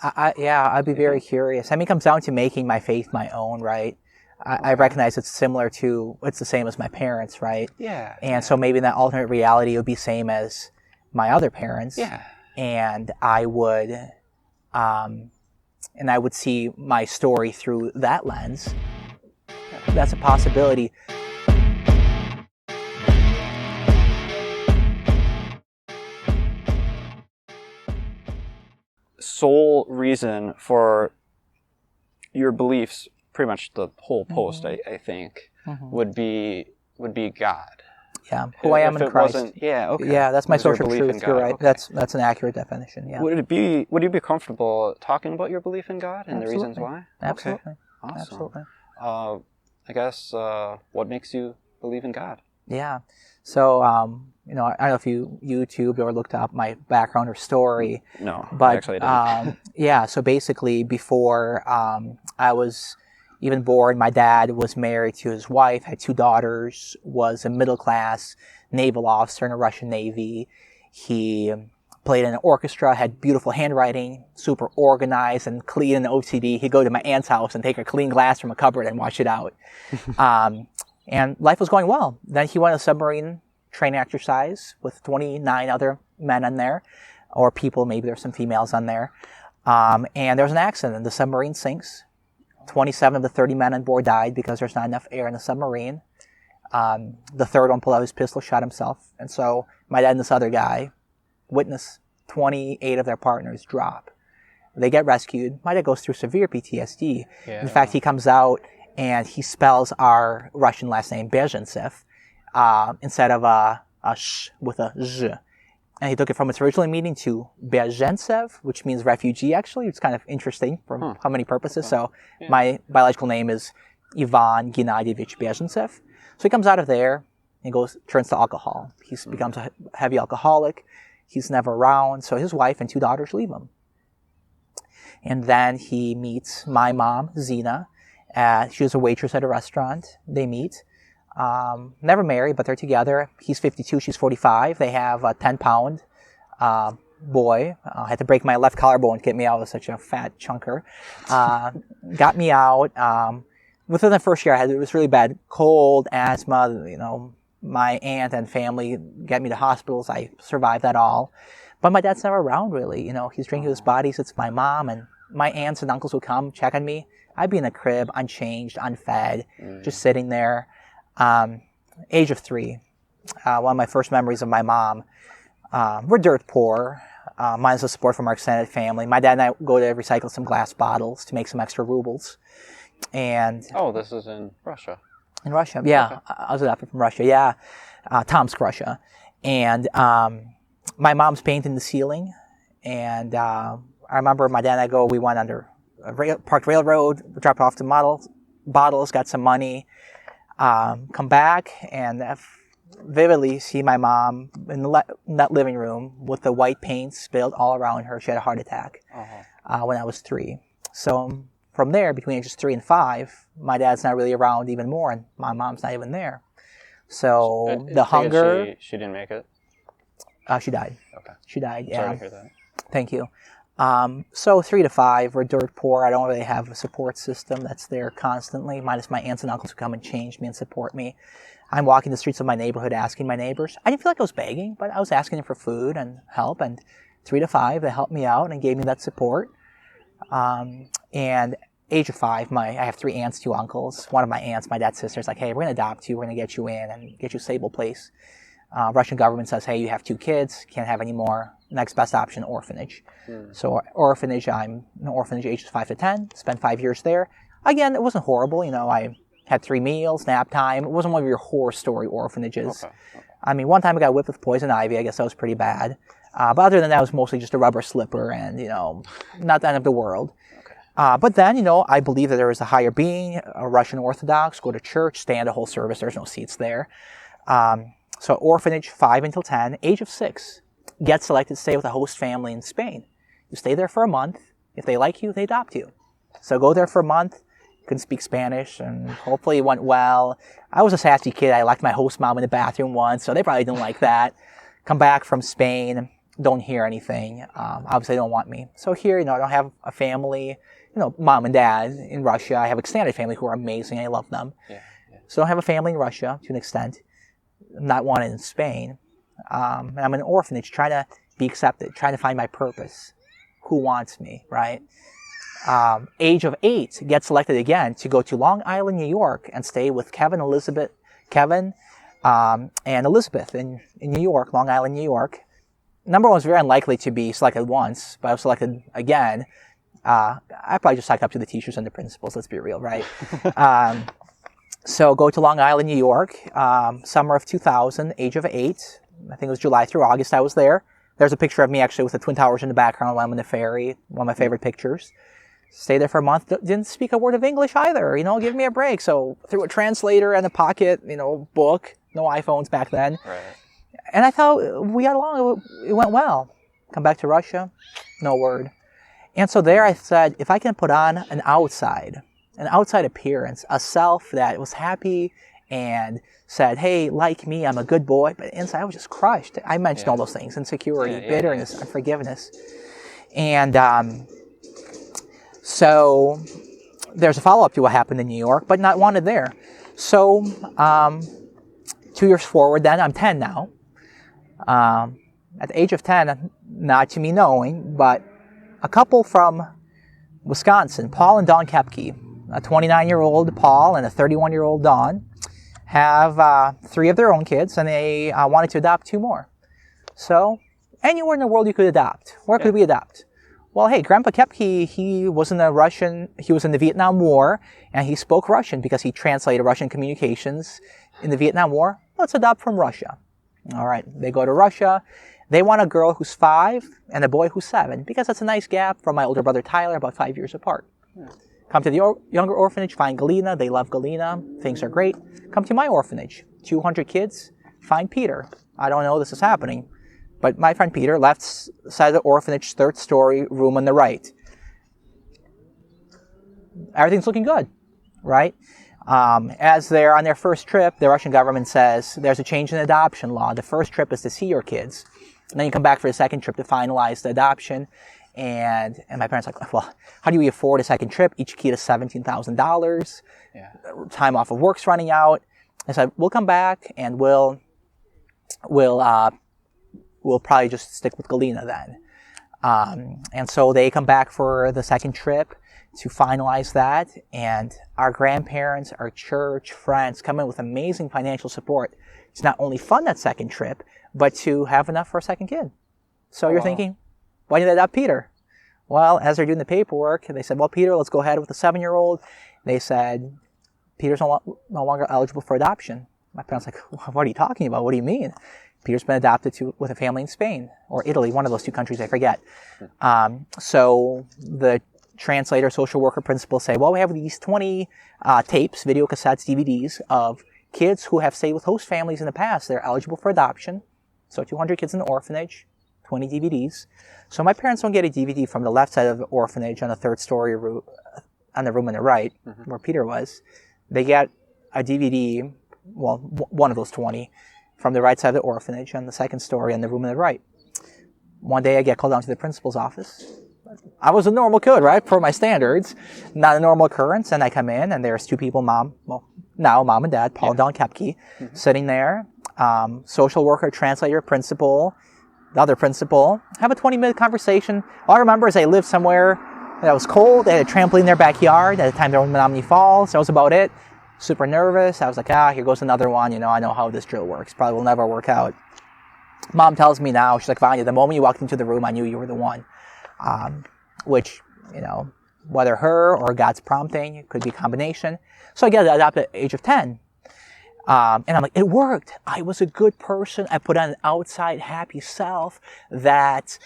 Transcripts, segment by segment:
I'd be very curious. I mean, it comes down to making my faith my own, right? I recognize it's it's the same as my parents, right? Yeah. And so maybe in that alternate reality, it would be same as my other parents. Yeah. And I would see my story through that lens. That's a possibility. Sole reason for your beliefs, pretty much the whole post, I think, would be God. Yeah, who I am in Christ. Yeah, that's my social truth. You're right. Okay. That's an accurate definition. Yeah. Would you be comfortable talking about your belief in God and the reasons why? Absolutely. Okay. Awesome. Absolutely. I guess what makes you believe in God? Yeah. So I don't know if you YouTubed or looked up my background or story. No, but actually I didn't. So basically, before I was even born, my dad was married to his wife, had 2 daughters, was a middle-class naval officer in the Russian Navy. He played in an orchestra, had beautiful handwriting, super organized and clean and OCD. He'd go to my aunt's house and take a clean glass from a cupboard and wash it out. And life was going well. Then he went on a submarine training exercise with 29 other men on there, or people, maybe there's some females on there. And there was an accident, and the submarine sinks. 27 of the 30 men on board died because there's not enough air in the submarine. The third one pulled out his pistol, shot himself. And so my dad and this other guy witness 28 of their partners drop. They get rescued. My dad goes through severe PTSD. Yeah. In fact, he comes out and he spells our Russian last name, Bezhentsev, instead of a sh with a zh. And he took it from its original meaning to Bezhentsev, which means refugee, actually. It's kind of interesting for how many purposes. So my biological name is Ivan Gennadievich Bezhentsev. So he comes out of there and turns to alcohol. He becomes a heavy alcoholic. He's never around. So his wife and 2 daughters leave him. And then he meets my mom, Zina. She was a waitress at a restaurant. They meet. Never married, but they're together. He's 52, she's 45. They have a 10-pound boy. I had to break my left collarbone to get me out. I was such a fat chunker. Got me out. Within the first year, it was really bad cold, asthma. My aunt and family get me to hospitals. I survived that all. But my dad's never around, really. He's drinking his bodies. It's my mom, and my aunts and uncles would come check on me. I'd be in a crib, unchanged, unfed, just sitting there. Age of 3, one of my first memories of my mom. We're dirt poor, minus the support from our extended family. My dad and I go to recycle some glass bottles to make some extra rubles. And this is in Russia. In Russia, yeah. Okay. I was adopted from Russia, yeah. Tomsk, Russia. And my mom's painting the ceiling. And I remember my dad and I we went under a parked railroad, dropped off the bottles, got some money. Come back and vividly see my mom in that living room with the white paint spilled all around her. She had a heart attack when I was 3. So from there, between ages 3 and 5, my dad's not really around even more, and my mom's not even there. So the hunger... She didn't make it? She died. Okay. She died, yeah. Sorry to hear that. Thank you. So 3 to 5, we're dirt poor. I don't really have a support system that's there constantly, minus my aunts and uncles who come and change me and support me. I'm walking the streets of my neighborhood asking my neighbors. I didn't feel like I was begging, but I was asking them for food and help. And 3 to 5, they helped me out and gave me that support. And age of 5, I have 3 aunts, 2 uncles. One of my aunts, my dad's sister, is like, hey, we're going to adopt you. We're going to get you in and get you a stable place. Russian government says, hey, you have 2 kids, can't have any more. Next best option, orphanage. So orphanage, I'm in an orphanage ages 5 to 10, spent 5 years there. Again, it wasn't horrible. I had 3 meals, nap time. It wasn't one of your horror story orphanages. Okay. I mean, one time I got whipped with poison ivy. I guess that was pretty bad. But other than that, it was mostly just a rubber slipper and, not the end of the world. Okay. But then, I believe that there is a higher being, a Russian Orthodox, go to church, stand a whole service. There's no seats there. So orphanage, 5 until 10. Age of 6, get selected to stay with a host family in Spain. You stay there for a month. If they like you, they adopt you. So go there for a month. Couldn't speak Spanish, and hopefully it went well. I was a sassy kid. I locked my host mom in the bathroom once, so they probably didn't like that. Come back from Spain. don't hear anything. Obviously, they don't want me. So here, I don't have a family. Mom and dad in Russia. I have extended family who are amazing. I love them. Yeah. So I don't have a family in Russia to an extent. I'm not wanted in Spain. And I'm in an orphanage trying to be accepted, trying to find my purpose. Who wants me, right? Age of 8, get selected again to go to Long Island, New York, and stay with Kevin and Elizabeth in New York, Long Island, New York. Number one was very unlikely to be selected once, but I was selected again. I probably just sucked up to the teachers and the principals, let's be real, right? So go to Long Island, New York, summer of 2000, age of 8. I think it was July through August I was there. There's a picture of me actually with the Twin Towers in the background while I'm in the ferry, one of my favorite pictures. Stayed there for a month, didn't speak a word of English either, give me a break. So threw a translator and a pocket, book, no iPhones back then. Right. And I thought we got along, it went well. Come back to Russia, no word. And so there I said, if I can put on an outside appearance, a self that was happy and said, hey, like me, I'm a good boy. But inside I was just crushed. I mentioned all those things, insecurity, bitterness, unforgiveness. And so there's a follow-up to what happened in New York, but not wanted there. So 2 years forward then, I'm 10 now. At the age of 10, not to me knowing, but a couple from Wisconsin, Paul and Dawn Koepke, a 29-year-old Paul and a 31-year-old Dawn, have 3 of their own kids, and they wanted to adopt 2 more. So anywhere in the world you could adopt. Where could we adopt? Well, hey, Grandpa Koepke, he was in the Vietnam War, and he spoke Russian because he translated Russian communications in the Vietnam War. Let's adopt from Russia. All right, they go to Russia. They want a girl who's 5 and a boy who's 7 because that's a nice gap from my older brother Tyler, about 5 years apart. Come to the younger orphanage, find Galina. They love Galina. Things are great. Come to my orphanage, 200 kids, find Peter. I don't know this is happening, but my friend Peter, left side of the orphanage, 3rd story, room on the right. Everything's looking good, right? As they're on their first trip, the Russian government says there's a change in adoption law. The first trip is to see your kids. And then you come back for the second trip to finalize the adoption. And my parents are like, well, how do we afford a second trip? Each kid is $17,000. Yeah. Time off of work's running out. I said, we'll come back and we'll probably just stick with Galina then. And so they come back for the second trip to finalize that. And our grandparents, our church, friends come in with amazing financial support. It's not only fun that second trip, but to have enough for a second kid. So you're thinking, why did they adopt Peter? Well, as they're doing the paperwork, they said, well, Peter, let's go ahead with the 7-year-old. They said, Peter's no longer eligible for adoption. My parents were like, what are you talking about? What do you mean? Peter's been adopted with a family in Spain or Italy, one of those 2 countries, I forget. So the translator, social worker, principal say, well, we have these 20 tapes, video cassettes, DVDs of kids who have stayed with host families in the past. They're eligible for adoption. So 200 kids in the orphanage, 20 DVDs. So my parents don't get a DVD from the left side of the orphanage on the 3rd story on the room on the right, where Peter was. They get a DVD, well, one of those 20, from the right side of the orphanage on the 2nd story on the room on the right. One day I get called down to the principal's office. I was a normal kid, right, for my standards. Not a normal occurrence. And I come in, and there's 2 people, mom and dad, Paul and Dawn Koepke, sitting there. Social worker, translator, principal, the other principal. Have a 20-minute conversation. All I remember is they lived somewhere that was cold. They had a trampoline in their backyard. At the time, they were in Menominee Falls. That was about it. Super nervous. I was like, here goes another one. I know how this drill works. Probably will never work out. Mom tells me now, she's like, Vanya, the moment you walked into the room, I knew you were the one. Which, whether her or God's prompting, it could be a combination. So I get adopted at the age of 10. And I'm like, it worked. I was a good person. I put on an outside happy self that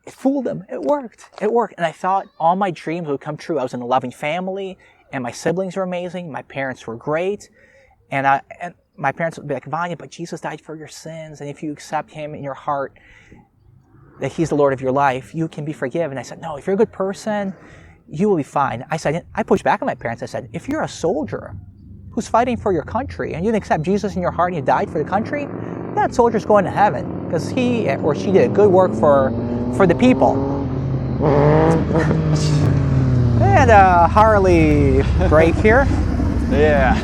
it fooled them. It worked. And I thought all my dreams would come true. I was in a loving family, and my siblings were amazing. My parents were great. And my parents would be like, Vanya, but Jesus died for your sins. And if you accept him in your heart, that he's the Lord of your life, you can be forgiven. I said, no, if you're a good person, you will be fine. I pushed back on my parents. I said, if you're a soldier who's fighting for your country and you didn't accept Jesus in your heart and you died for the country, that soldier's going to heaven. because he or she did a good work for the people. And Harley break here. Yeah.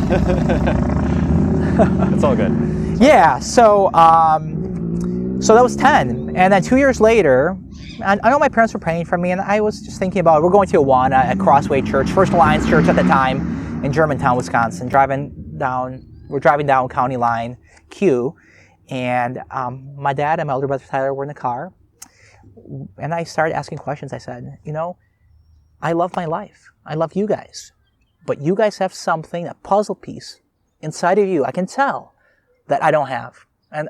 It's all good. Yeah, so that was 10. And then 2 years later, I know my parents were praying for me, and I was just thinking about, we're going to Awana at Crossway Church, First Alliance Church at the time, in Germantown, Wisconsin. We're driving down County Line Q, and my dad and my older brother Tyler were in the car, and I started asking questions. I said, I love my life. I love you guys. But you guys have something, a puzzle piece inside of you, I can tell, that I don't have. And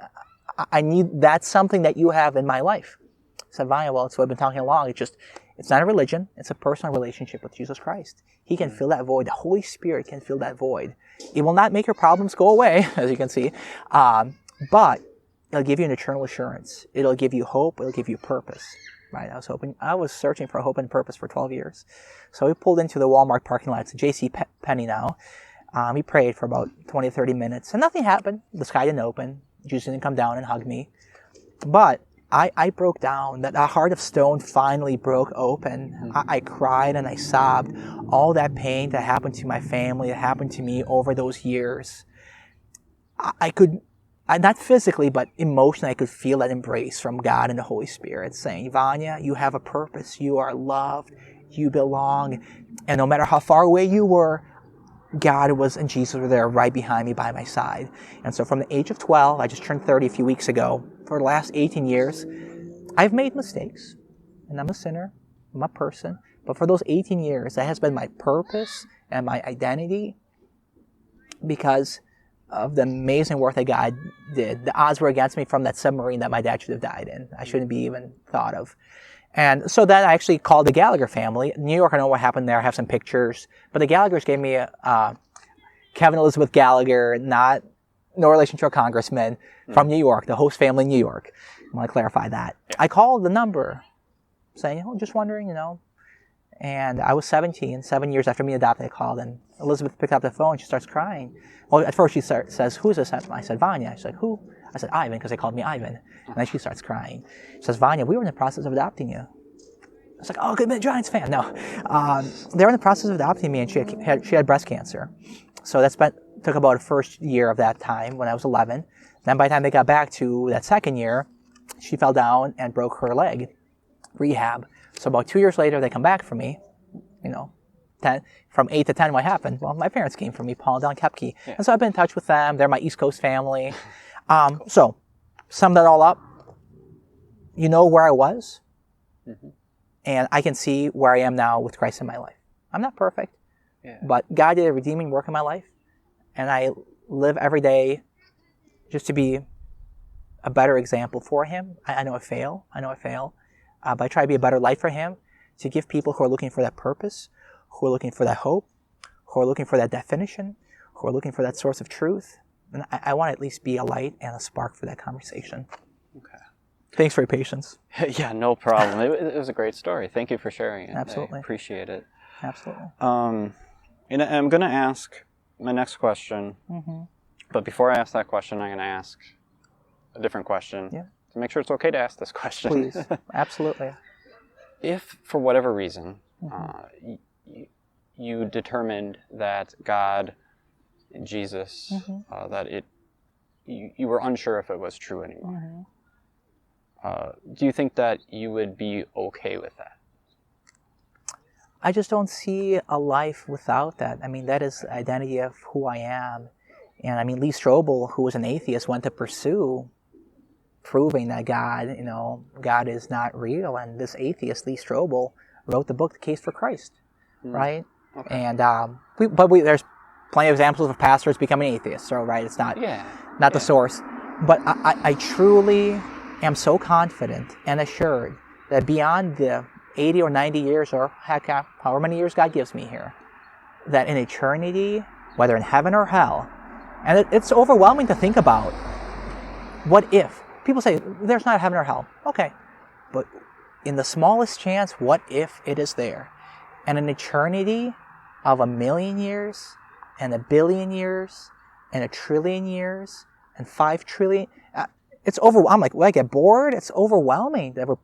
I need, that's something that you have in my life. I said, Vanya, well, it's what I've been talking along. It's not a religion. It's a personal relationship with Jesus Christ. He can fill that void. The Holy Spirit can fill that void. It will not make your problems go away, as you can see, but it'll give you an eternal assurance. It'll give you hope. It'll give you purpose. Right? I was searching for hope and purpose for 12 years. So we pulled into the Walmart parking lot. It's a J.C. Penney now. We prayed for about 20 to 30 minutes, and nothing happened. The sky didn't open. Jesus didn't come down and hug me. But I broke down. That heart of stone finally broke open. I cried and I sobbed. All that pain that happened to my family, that happened to me over those years, I could, not physically, but emotionally, I could feel that embrace from God and the Holy Spirit saying, Vanya, you have a purpose. You are loved. You belong. And no matter how far away you were, God was and Jesus were there right behind me, by my side. And so from the age of 12, I just turned 30 a few weeks ago, for the last 18 years, I've made mistakes. And I'm a sinner. I'm a person. But for those 18 years, that has been my purpose and my identity, because of the amazing work that God did. The odds were against me from that submarine that my dad should have died in. I shouldn't be even thought of. And so then I actually called the Gallagher family. New York, I know what happened there. I have some pictures. But the Gallaghers gave me Kevin Elizabeth Gallagher, no relation to a congressman, from New York, the host family in New York. I want to clarify that. Yeah. I called the number saying, just wondering, And I was 17, 7 years after being adopted, I called, and Elizabeth picked up the phone. She starts crying. Well, at first she says, who's this? I said, Vanya. She's like, who? I said, Ivan, because they called me Ivan. And then she starts crying. She says, Vanya, we were in the process of adopting you. I was like, oh, good, I'm a Giants fan. No. They were in the process of adopting me, and she had breast cancer. So took about the first year of that time when I was 11. Then by the time they got back to that second year, she fell down and broke her leg. Rehab. So about 2 years later, they come back for me. From 8 to 10, what happened? Well, my parents came for me, Paul and Don Koepke. Yeah. And so I've been in touch with them. They're my East Coast family. So, sum that all up, where I was, and I can see where I am now with Christ in my life. I'm not perfect, but God did a redeeming work in my life, and I live every day just to be a better example for Him. I know I fail, but I try to be a better life for Him, to give people who are looking for that purpose, who are looking for that hope, who are looking for that definition, who are looking for that source of truth. And I want to at least be a light and a spark for that conversation. Okay. Thanks for your patience. Yeah, no problem. It was a great story. Thank you for sharing it. Absolutely. I appreciate it. Absolutely. And I'm going to ask my next question. But before I ask that question, I'm going to ask a different question. Yeah. To make sure it's okay to ask this question. Please. Absolutely. If, for whatever reason, you determined that God, Jesus, that you were unsure if it was true anymore, do you think that you would be okay with that? I just don't see a life without that. I mean, that is the identity of who I am. And I mean, Lee Strobel, who was an atheist, went to pursue proving that God is not real. And this atheist, Lee Strobel, wrote the book, The Case for Christ, right? Okay. And there's plenty of examples of pastors becoming atheists, so right, it's not the source. But I truly am so confident and assured that beyond the 80 or 90 years, or heck, however many years God gives me here, that in eternity, whether in heaven or hell, and it's overwhelming to think about, what if? People say, there's not a heaven or hell. Okay, but in the smallest chance, what if it is there? And an eternity of 1,000,000 years, and 1 billion years, and 1 trillion years, and 5 trillion, I'm like, when I get bored, it's overwhelming that we're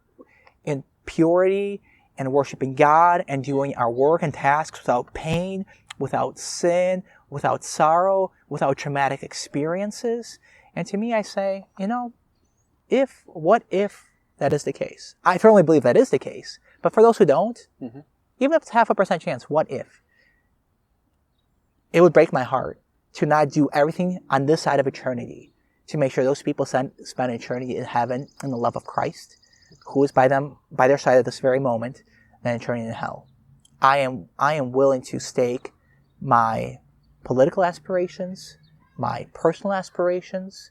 in purity and worshiping God and doing our work and tasks without pain, without sin, without sorrow, without traumatic experiences. And to me, I say, what if that is the case? I firmly believe that is the case. But for those who don't, even if it's 0.5% chance, what if? It would break my heart to not do everything on this side of eternity to make sure those people spend eternity in heaven in the love of Christ, who is by their side at this very moment, than eternity in hell. I am willing to stake my political aspirations, my personal aspirations,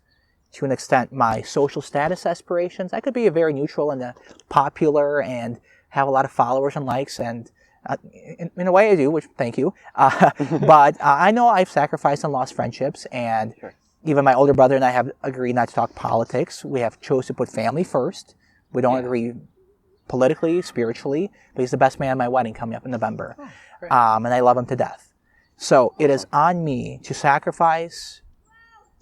to an extent my social status aspirations. I could be a very neutral and popular and have a lot of followers and likes, and in a way I do, which thank you. But I know I've sacrificed and lost friendships, and even my older brother and I have agreed not to talk politics. We have chose to put family first. We don't agree politically, spiritually, but he's the best man at my wedding coming up in November. And I love him to death. So it is on me to sacrifice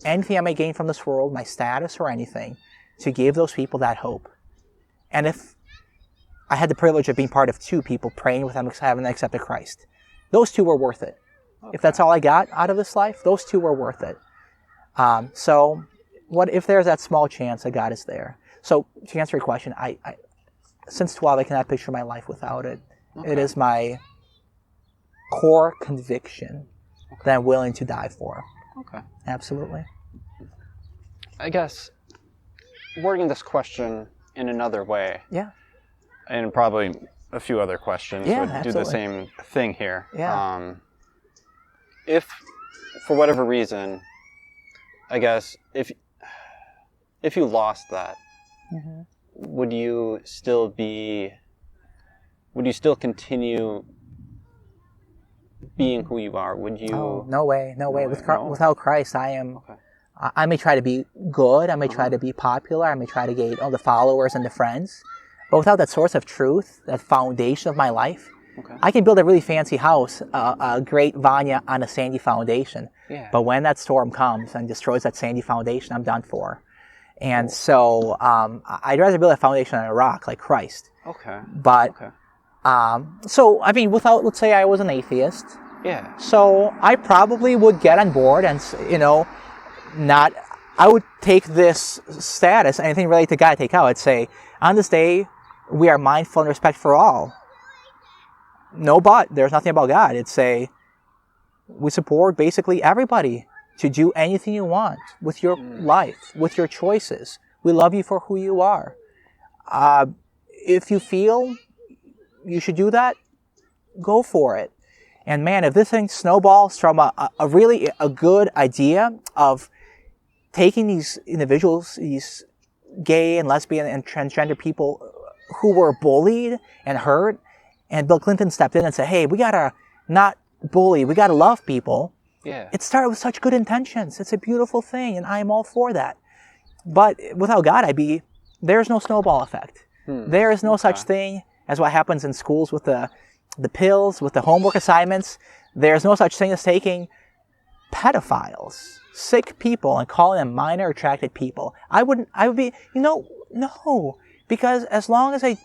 anything I may gain from this world, my status or anything, to give those people that hope. And if I had the privilege of being part of 2 people praying with them, having accepted Christ, those 2 were worth it. If that's all I got out of this life, those 2 were worth it. So what if there's that small chance that God is there? So to answer your question, I since 12, I cannot picture my life without it. It is my core conviction that I'm willing to die for. Okay. Absolutely. I guess wording this question in another way. Yeah. And probably a few other questions would absolutely. do the same thing here. Yeah. If, for whatever reason, I guess, if you lost that, would you still continue being who you are? Would you? Oh, no way. Without Christ, I may try to be good. I may try to be popular. I may try to gain all the followers and the friends. But without that source of truth, that foundation of my life, I can build a really fancy house, a great Vanya on a sandy foundation. Yeah. But when that storm comes and destroys that sandy foundation, I'm done for. And so I'd rather build a foundation on a rock like Christ. Okay. But, so, I mean, let's say I was an atheist. Yeah. So I probably would get on board and, I would take this status, anything related to God, I'd take out. I'd say, on this day, we are mindful and respect for all. No, but there's nothing about God. It'd say, we support basically everybody to do anything you want with your life, with your choices. We love you for who you are. If you feel you should do that, go for it. And man, if this thing snowballs from a really good idea of taking these individuals, these gay and lesbian and transgender people who were bullied and hurt, and Bill Clinton stepped in and said, hey, we gotta not bully, we gotta love people. Yeah. It started with such good intentions. It's a beautiful thing, and I'm all for that. But without God, there's no snowball effect. There is no such thing as what happens in schools with the pills, with the homework assignments. There's no such thing as taking pedophiles, sick people, and calling them minor attracted people. I would be, no. Because as long as I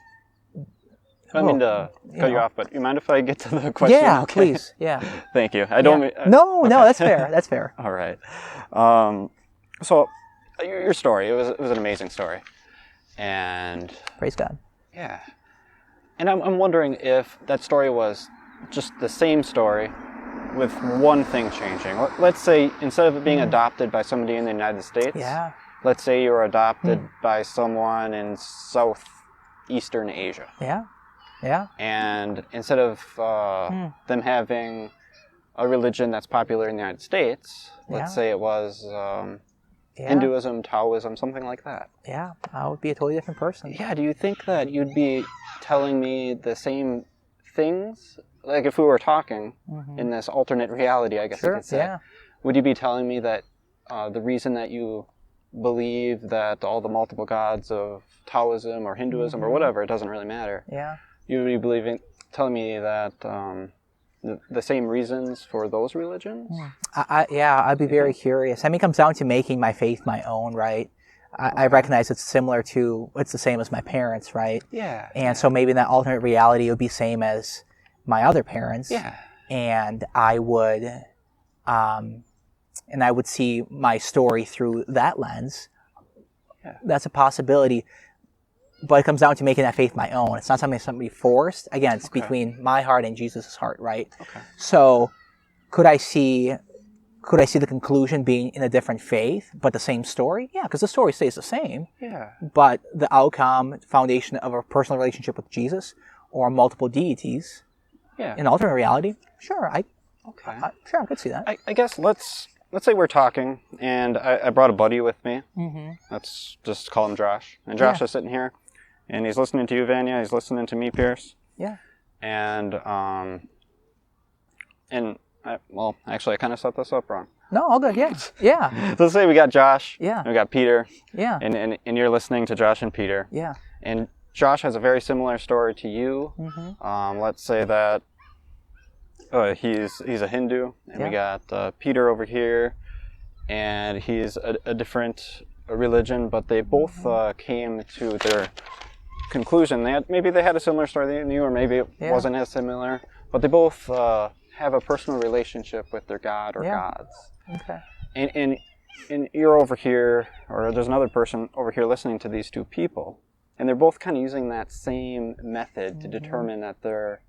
don't mean to cut you off, but you mind if I get to the question? Yeah, please. Yeah. Thank you. I don't. No, that's fair. That's fair. All right. So your story, it was an amazing story, and praise God. Yeah. And I'm wondering if that story was just the same story with one thing changing. Let's say instead of it being adopted by somebody in the United States, let's say you were adopted by someone in Southeastern Asia. Yeah. Yeah. And instead of them having a religion that's popular in the United States, let's say it was Hinduism, Taoism, something like that. Yeah, I would be a totally different person. Yeah, do you think that you'd be telling me the same things? Like if we were talking in this alternate reality, I guess you could say. Would you be telling me that the reason that you believe that all the multiple gods of Taoism or Hinduism or whatever, it doesn't really matter. Yeah. You would be telling me that the same reasons for those religions? I'd be very curious. I mean, it comes down to making my faith my own, right? I recognize it's similar to, it's the same as my parents, right? Yeah. And so maybe in that alternate reality, it would be same as my other parents. Yeah. And I would see my story through that lens. Yeah. That's a possibility. But it comes down to making that faith my own. It's not something somebody forced. Again, it's between my heart and Jesus' heart, right? Okay. So could I see the conclusion being in a different faith, but the same story? Yeah, because the story stays the same. Yeah. But the outcome, foundation of a personal relationship with Jesus or multiple deities in alternate reality, sure, I could see that. I guess let's say we're talking, and I brought a buddy with me. Mm-hmm. Let's just call him Josh. And Josh is sitting here, and he's listening to you, Vanya. He's listening to me, Pierce. Yeah. And actually, I kind of set this up wrong. No, all good. Yeah. Yeah. So let's say we got Josh. Yeah. And we got Peter. Yeah. And you're listening to Josh and Peter. Yeah. And Josh has a very similar story to you. Mm-hmm. Let's say that he's a Hindu, and we got Peter over here, and he's a different religion, but they both came to their conclusion. Maybe they had a similar story than you, or maybe it wasn't as similar, but they both have a personal relationship with their God or gods. Okay. And you're over here, or there's another person over here listening to these two people, and they're both kind of using that same method to determine that their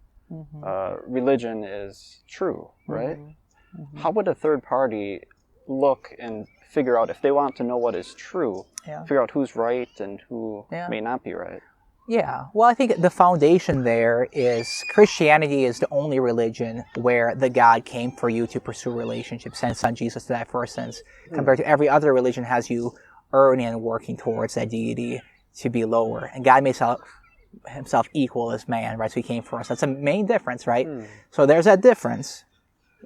religion is true, right? Mm-hmm. How would a third party look and figure out, if they want to know what is true, figure out who's right and who may not be right? Yeah, well, I think the foundation there is Christianity is the only religion where the God came for you to pursue relationships, sent Son Jesus to die for our sins, compared to every other religion has you earning and working towards that deity to be lower. And God made himself equal as man, right? So he came for us. That's a main difference, right? So there's that difference.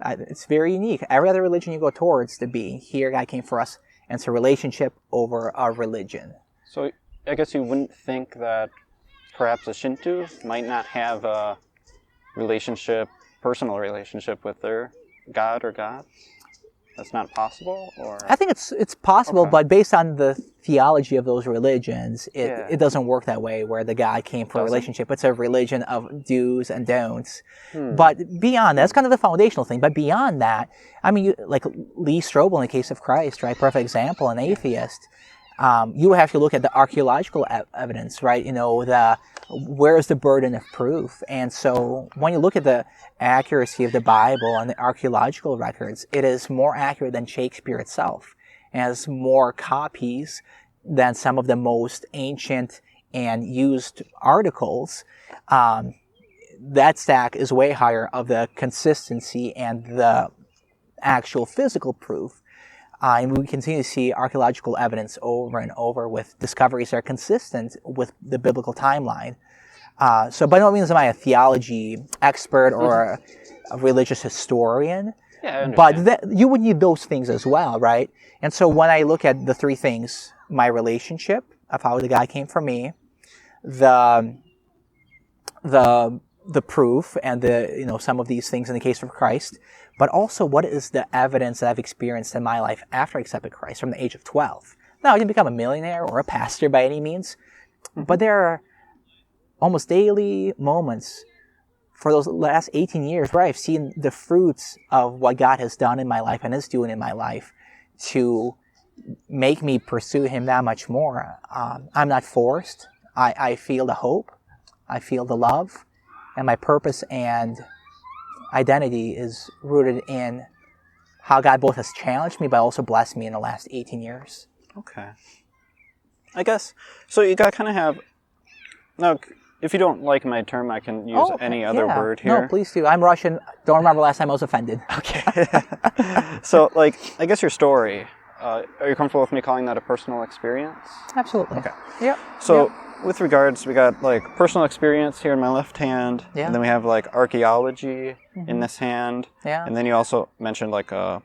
It's very unique. Every other religion you go towards to be, here God came for us, and it's a relationship over a religion. So I guess you wouldn't think that perhaps a Shinto might not have a personal relationship with their God or gods? That's not possible? Or I think it's possible, but based on the theology of those religions, it doesn't work that way, where the God came for a relationship. It's a religion of do's and don'ts. But beyond that, that's kind of the foundational thing. But beyond that, I mean, like Lee Strobel in the case of Christ, right? Perfect example, an atheist. You have to look at the archaeological evidence, right? Where is the burden of proof? And so when you look at the accuracy of the Bible and the archaeological records, it is more accurate than Shakespeare itself. It has more copies than some of the most ancient and used articles. That stack is way higher of the consistency and the actual physical proof. And we continue to see archaeological evidence over and over with discoveries that are consistent with the biblical timeline. So by no means am I a theology expert or a religious historian. Yeah, but you would need those things as well, right? And so when I look at the three things, my relationship of how the guy came for me, the proof and some of these things in the case of Christ, but also what is the evidence that I've experienced in my life after I accepted Christ from the age of 12. Now, I didn't become a millionaire or a pastor by any means, but there are almost daily moments for those last 18 years where I've seen the fruits of what God has done in my life and is doing in my life to make me pursue Him that much more. I'm not forced. I feel the hope. I feel the love. And my purpose and identity is rooted in how God both has challenged me but also blessed me in the last 18 years. Okay. I guess, so you got to kind of have, now, if you don't like my term, I can use any other word here. No, please do. I'm Russian. Don't remember last time I was offended. Okay. So, I guess your story, are you comfortable with me calling that a personal experience? Absolutely. Okay. Yep. So, with regards, we got personal experience here in my left hand, and then we have archaeology in this hand, and then you also mentioned a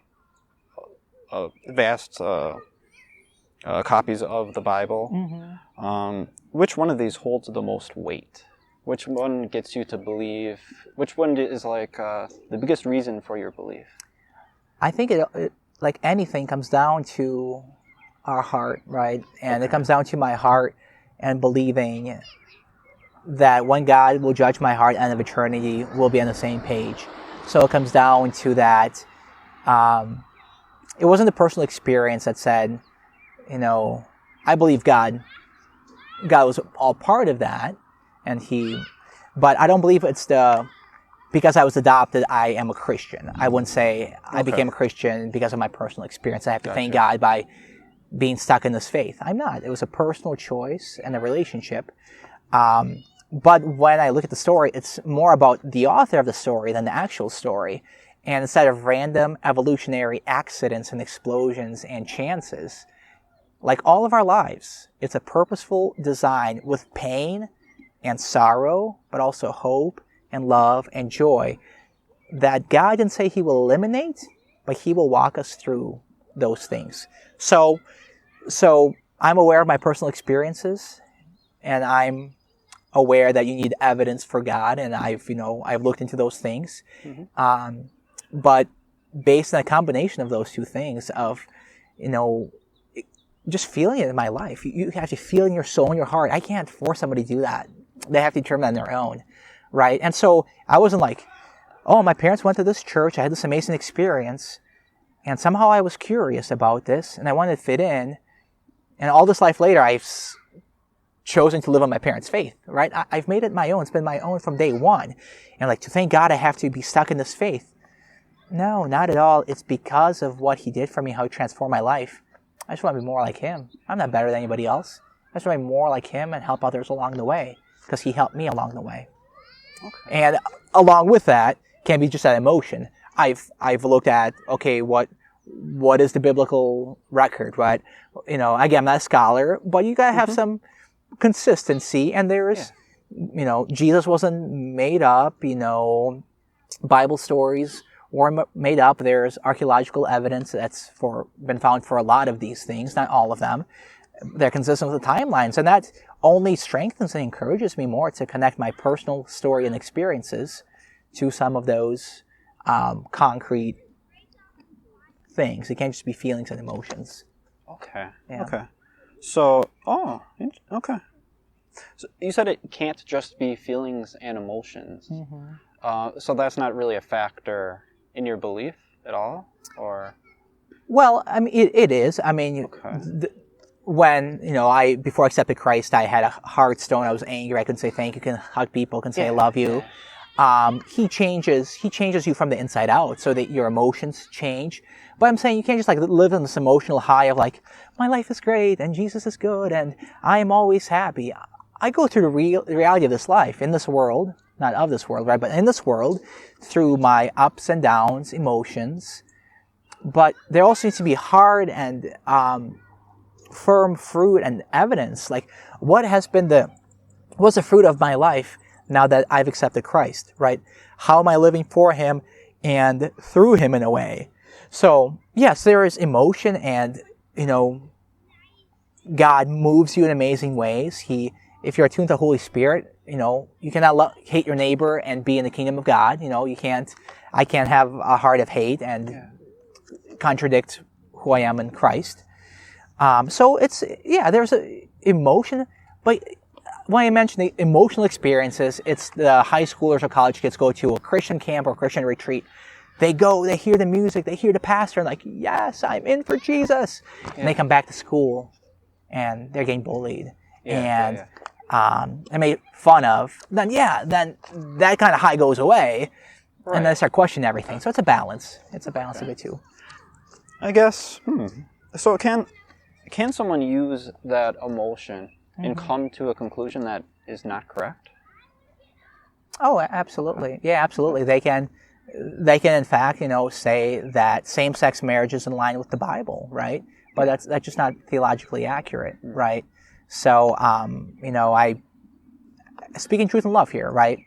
vast copies of the Bible. Which one of these holds the most weight? Which one gets you to believe? Which one is the biggest reason for your belief? I think it like anything comes down to our heart, right? And it comes down to my heart and believing that when God will judge my heart at the end of eternity, we'll be on the same page. So it comes down to that. It wasn't the personal experience that said, I believe God was all part of that, but I don't believe it's because I was adopted, I am a Christian. I wouldn't say I became a Christian because of my personal experience. I have to thank God by being stuck in this faith. I'm not. It was a personal choice and a relationship. But when I look at the story, it's more about the author of the story than the actual story. And instead of random evolutionary accidents and explosions and chances, like all of our lives, it's a purposeful design with pain and sorrow, but also hope and love and joy that God didn't say he will eliminate, but he will walk us through those things. So I'm aware of my personal experiences, and I'm aware that you need evidence for God, and I've looked into those things. Mm-hmm. But based on a combination of those two things of, just feeling it in my life, you have to feel in your soul and your heart. I can't force somebody to do that. They have to determine on their own, right? And so I wasn't like, oh, my parents went to this church, I had this amazing experience, and somehow I was curious about this, and I wanted to fit in, and all this life later, I've chosen to live on my parents' faith, right? I've made it my own. It's been my own from day one. And to thank God I have to be stuck in this faith. No, not at all. It's because of what he did for me, how he transformed my life. I just want to be more like him. I'm not better than anybody else. I just want to be more like him and help others along the way because he helped me along the way. Okay. And along with that can be just that emotion. I've looked at, okay, what is the biblical record, right? Again, I'm not a scholar, but you got to have some consistency, and there's, Jesus wasn't made up, Bible stories weren't made up. There's archaeological evidence that's been found for a lot of these things, not all of them. They're consistent with the timelines, and that only strengthens and encourages me more to connect my personal story and experiences to some of those concrete things. It can't just be feelings and emotions. Okay. Yeah. Okay. So, okay. So you said it can't just be feelings and emotions. Mm-hmm. So that's not really a factor in your belief at all, or? Well, I mean, it is. I mean, when before I accepted Christ, I had a heart stone. I was angry. I couldn't say thank you. Couldn't hug people. Couldn't say I love you. Yeah. He changes you from the inside out, so that your emotions change. But I'm saying you can't just live on this emotional high of my life is great and Jesus is good and I am always happy. I go through the reality of this life in this world, not of this world, right? But in this world, through my ups and downs, emotions. But there also needs to be hard and firm fruit and evidence. What's the fruit of my life now that I've accepted Christ, right? How am I living for him and through him in a way? So, yes, there is emotion and, God moves you in amazing ways. If you're attuned to the Holy Spirit, you cannot hate your neighbor and be in the kingdom of God. I can't have a heart of hate and contradict who I am in Christ. So there's emotion, but when I mention the emotional experiences, it's the high schoolers or college kids go to a Christian camp or Christian retreat. They go, they hear the music, they hear the pastor, and yes, I'm in for Jesus. Yeah. And they come back to school, and they're getting bullied. And made fun of. Then that kind of high goes away, right. And then they start questioning everything. So it's a balance. It's a balance of it too. I guess, So can someone use that emotion and come to a conclusion that is not correct? Oh, absolutely. Yeah, absolutely. They can in fact, say that same-sex marriage is in line with the Bible, right? But that's just not theologically accurate, right? So, I speaking truth in love here, right?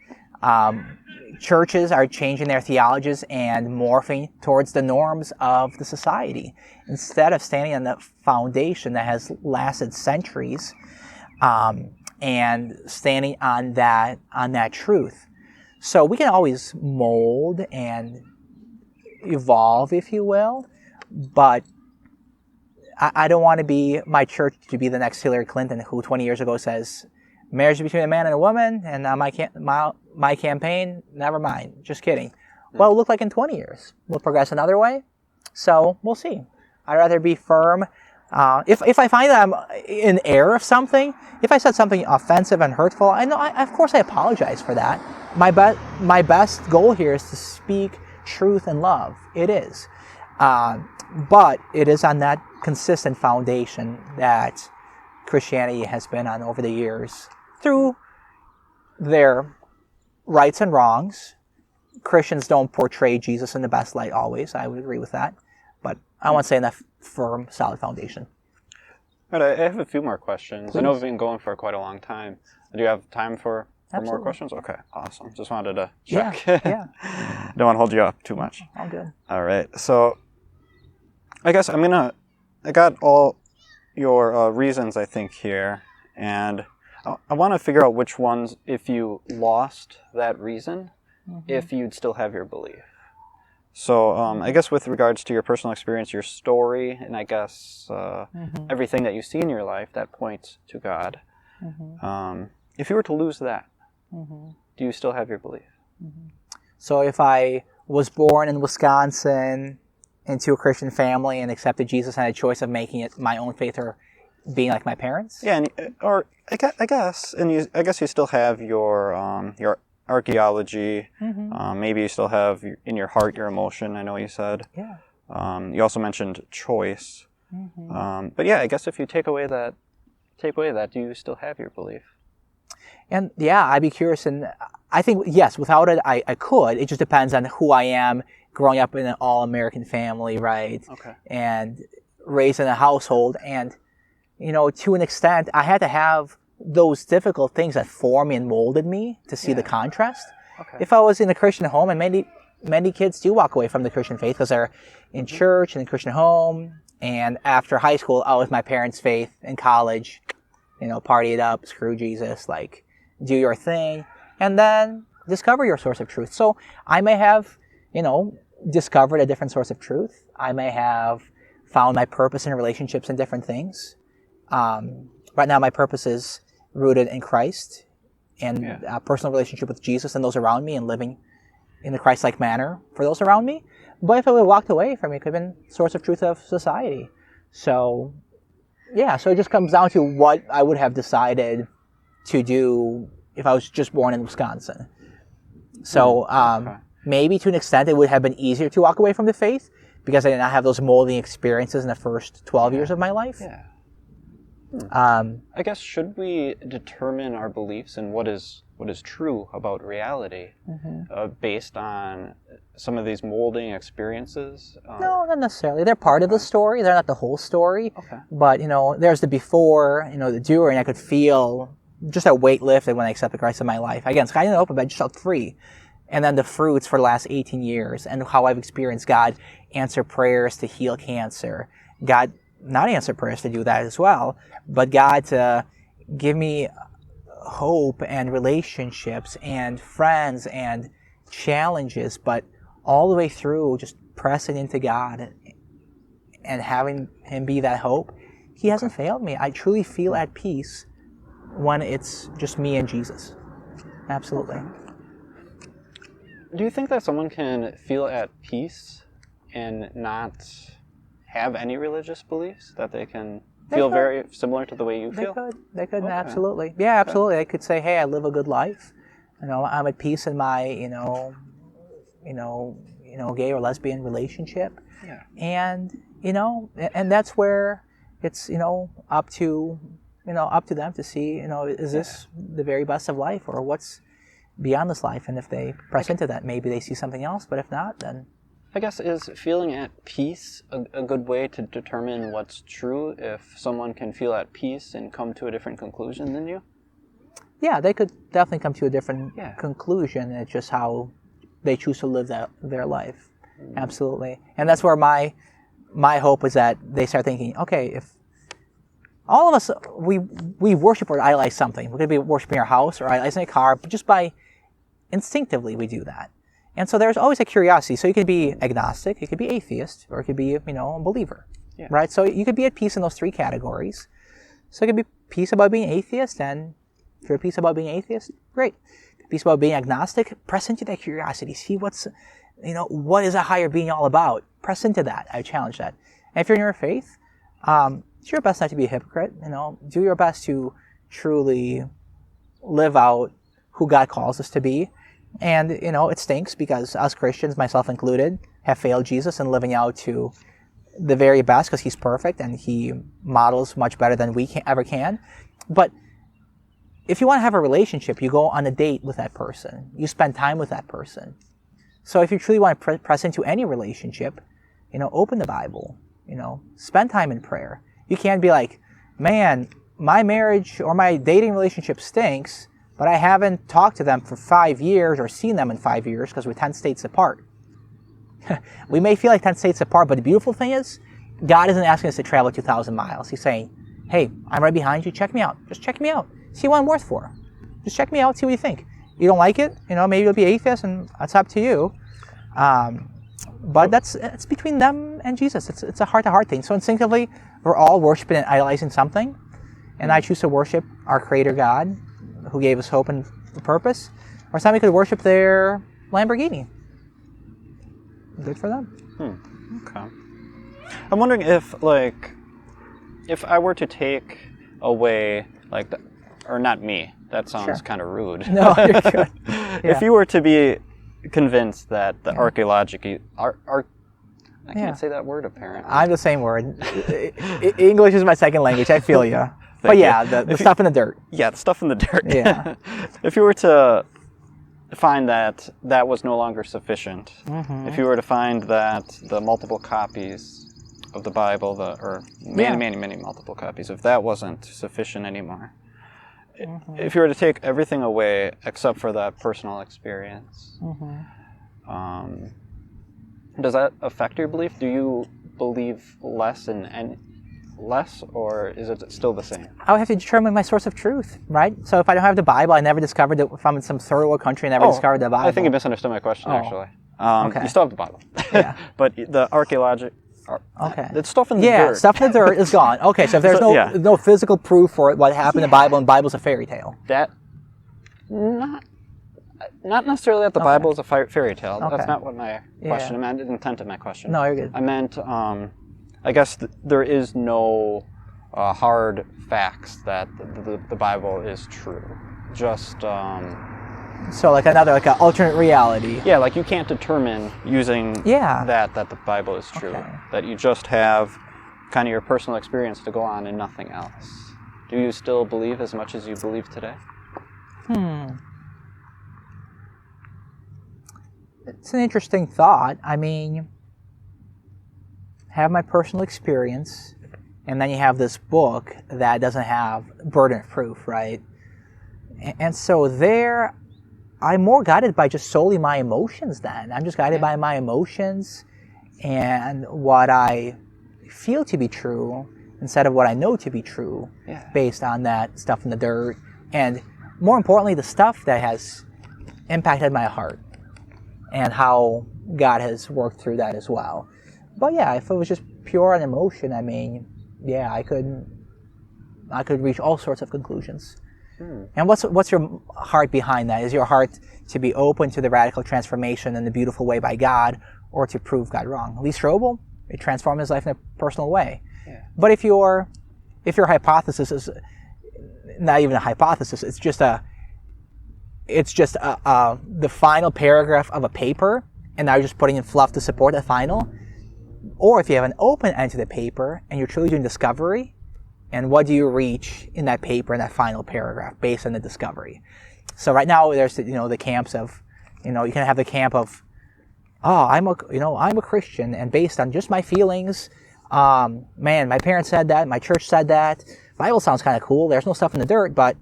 Churches are changing their theologies and morphing towards the norms of the society instead of standing on the foundation that has lasted centuries, and standing on that truth. So we can always mold and evolve, if you will, but I don't want to be my church to be the next Hillary Clinton, who 20 years ago says marriage between a man and a woman, and my campaign, never mind, just kidding. What will it look like in 20 years? Will it progress another way? So we'll see. I'd rather be firm. If I find that I'm in error of something, if I said something offensive and hurtful, of course I apologize for that. My best goal here is to speak truth and love. It is. But it is on that consistent foundation that Christianity has been on over the years through their rights and wrongs. Christians don't portray Jesus in the best light always. I would agree with that. But I want to say in that firm, solid foundation. All right, I have a few more questions. Please. I know we've been going for quite a long time. Do you have time for more Absolutely. questions? Okay, awesome. Just wanted to check. Yeah. Don't want to hold you up too much. All good. All right, so I guess I got all your reasons, I think, here, and I want to figure out which ones, if you lost that reason, if you'd still have your belief. So I guess with regards to your personal experience, your story, and I guess everything that you see in your life that points to God, if you were to lose that, do you still have your belief? So if I was born in Wisconsin into a Christian family and accepted Jesus and had a choice of making it my own faith or being like my parents? Yeah, or I guess you still have your archaeology. Maybe you still have in your heart your emotion. I know you said. Yeah. You also mentioned choice. But yeah, I guess if you take away that, do you still have your belief? And yeah, I'd be curious, and I think yes, without it, I could. It just depends on who I am, growing up in an all-American family, right? Okay. And raised in a household, and to an extent, I had to have those difficult things that formed me and molded me to see the contrast. Okay. If I was in a Christian home, and many kids do walk away from the Christian faith because they're in church and in a Christian home, and after high school, out with my parents' faith, in college, party it up, screw Jesus, like do your thing, and then discover your source of truth. So I may have, discovered a different source of truth. I may have found my purpose in relationships and different things. Right now, my purpose is rooted in Christ and a personal relationship with Jesus and those around me, and living in a Christ-like manner for those around me. But if I would have walked away from it, it could have been source of truth of society. So, yeah, so it just comes down to what I would have decided to do if I was just born in Wisconsin. So maybe to an extent it would have been easier to walk away from the faith because I did not have those molding experiences in the first 12 years of my life. Yeah. I guess should we determine our beliefs and what is true about reality based on some of these molding experiences? No, not necessarily. They're part of the story. They're not the whole story. Okay. But there's the before, the doer, and I could feel just a weight lifted when I accepted Christ in my life. Again, sky didn't open, but I just felt free. And then the fruits for the last 18 years and how I've experienced God answer prayers to heal cancer. God not answer prayers to do that as well, but God to give me hope and relationships and friends and challenges, but all the way through just pressing into God and having Him be that hope. He hasn't failed me. I truly feel at peace when it's just me and Jesus. Absolutely. Do you think that someone can feel at peace and not have any religious beliefs, that they can feel very similar to the way you feel? They could, absolutely. Yeah, absolutely. They could say, hey, I live a good life. I'm at peace in my, gay or lesbian relationship. Yeah. And, and that's where it's, up to them to see, is this the very best of life or what's beyond this life? And if they press into that, maybe they see something else, but if not, then... I guess, is feeling at peace a good way to determine what's true if someone can feel at peace and come to a different conclusion than you? Yeah, they could definitely come to a different conclusion. It's just how they choose to live their life. Absolutely. And that's where my hope is that they start thinking, okay, if all of us, we worship or idolize something. We're going to be worshiping our house or idolizing a car, but just by instinctively we do that. And so there's always a curiosity. So you can be agnostic, you could be atheist, or it could be, a believer. right? So you could be at peace in those three categories. So it could be peace about being atheist, and if you're at peace about being atheist, great. Peace about being agnostic, press into that curiosity. See what is a higher being all about? Press into that. I challenge that. And if you're in your faith, do your best not to be a hypocrite. Do your best to truly live out who God calls us to be. And, it stinks because us Christians, myself included, have failed Jesus in living out to the very best because he's perfect and he models much better than we ever can. But if you want to have a relationship, you go on a date with that person. You spend time with that person. So if you truly want to press into any relationship, open the Bible, spend time in prayer. You can't be like, man, my marriage or my dating relationship stinks, but I haven't talked to them for 5 years or seen them in 5 years because we're 10 states apart. We may feel like 10 states apart, but the beautiful thing is, God isn't asking us to travel 2,000 miles. He's saying, hey, I'm right behind you. Check me out. Just check me out. See what I'm worth for. Just check me out. See what you think. You don't like it? Maybe you'll be atheist, and that's up to you. But it's between them and Jesus. It's a heart-to-heart thing. So instinctively, we're all worshiping and idolizing something. And I choose to worship our Creator God, who gave us hope and purpose. Or somebody could worship their Lamborghini. Good for them. Okay. I'm wondering if I were to take away, or not me, that sounds kind of rude. No, you're good. If you were to be convinced that the archaeological... I can't say that word, apparently. I'm the same word. English is my second language. I feel you. But yeah, the stuff in the dirt. Yeah, the stuff in the dirt. Yeah. If you were to find that was no longer sufficient, if you were to find that the multiple copies of the Bible, or many multiple copies, if that wasn't sufficient anymore, if you were to take everything away except for that personal experience, does that affect your belief? Do you believe less, or is it still the same? I would have to determine my source of truth, right? So if I don't have the Bible, I never discovered it. If I'm in some third world country, I never discovered the Bible. I think you misunderstood my question, actually. Okay. You still have the Bible. Yeah. But the archaeological... the stuff in the dirt. Yeah, stuff in the dirt is gone. Okay, so if there's no physical proof for what happened in the Bible, and the Bible's a fairy tale. Not necessarily that the Bible is a fairy tale. That's not what my question meant. The intent of my question. No, you're good. I meant, I guess there is no hard facts that the Bible is true. Just... So like an alternate reality. Yeah, you can't determine using that the Bible is true. Okay. That you just have kind of your personal experience to go on and nothing else. Do you still believe as much as you believe today? It's an interesting thought. I mean, have my personal experience, and then you have this book that doesn't have burden of proof, right? And so there, I'm more guided by just solely my emotions then. I'm just guided by my emotions and what I feel to be true instead of what I know to be true based on that stuff in the dirt. And more importantly, the stuff that has impacted my heart and how God has worked through that as well. But yeah, if it was just pure on emotion, I mean, yeah, I could reach all sorts of conclusions. And what's your heart behind that? Is your heart to be open to the radical transformation in the beautiful way by God, or to prove God wrong? Lee Strobel, it transformed his life in a personal way. Yeah. But if your hypothesis is not even a hypothesis, it's just the final paragraph of a paper, and now you're just putting in fluff to support the final. Or if you have an open end to the paper and you're truly doing discovery, and what do you reach in that paper, in that final paragraph, based on the discovery? So right now, there's the camps of, you can have the camp of, I'm a Christian, and based on just my feelings, man, my parents said that, my church said that, Bible sounds kind of cool. There's no stuff in the dirt, but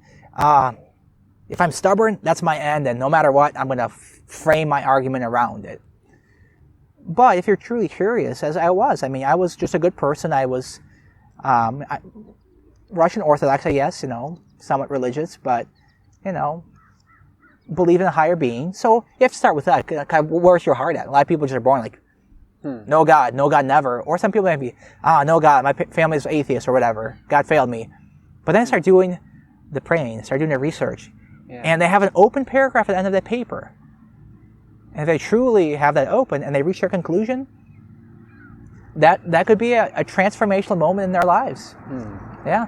if I'm stubborn, that's my end, and no matter what, I'm going to frame my argument around it. But if you're truly curious, as I was just a good person. I was Russian Orthodox, I guess, somewhat religious, but, believe in a higher being. So you have to start with that. Where's your heart at? A lot of people just are born like, No God never. Or some people might be, no God, my family is atheist or whatever. God failed me. But then I start doing the praying, start doing the research. Yeah. And they have an open paragraph at the end of that paper. And if they truly have that open and they reach their conclusion, that could be a transformational moment in their lives. Yeah.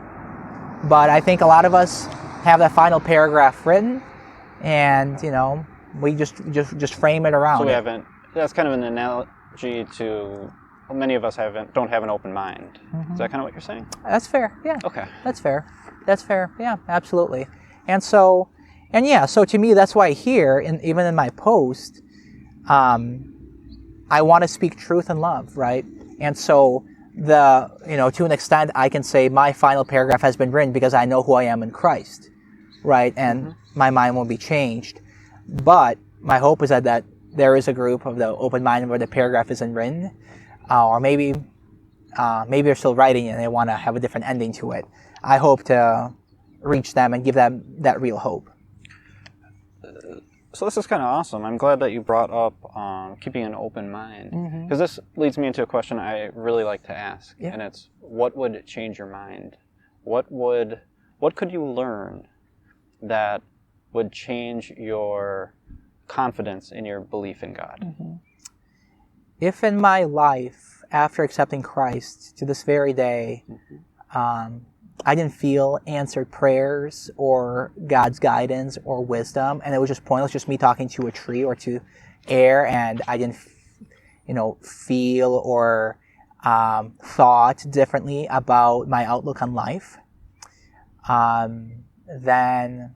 But I think a lot of us have that final paragraph written, and we just frame it around. So we it. haven't. That's kind of an analogy to many of us don't have an open mind. Is that kind of what you're saying? That's fair. Yeah. Okay. That's fair. Yeah, absolutely. And so to me, that's why here, even in my post, I want to speak truth and love, right? And so to an extent, I can say my final paragraph has been written because I know who I am in Christ, right? And my mind won't be changed. But my hope is that there is a group of the open mind where the paragraph isn't written, or maybe they're still writing and they want to have a different ending to it. I hope to reach them and give them that real hope. So this is kind of awesome. I'm glad that you brought up keeping an open mind, because this leads me into a question I really like to ask, and it's, what would change your mind? What could you learn that would change your confidence in your belief in God? If in my life, after accepting Christ to this very day, I didn't feel answered prayers or God's guidance or wisdom, and it was just pointless, just me talking to a tree or to air, and I didn't, feel or thought differently about my outlook on life, then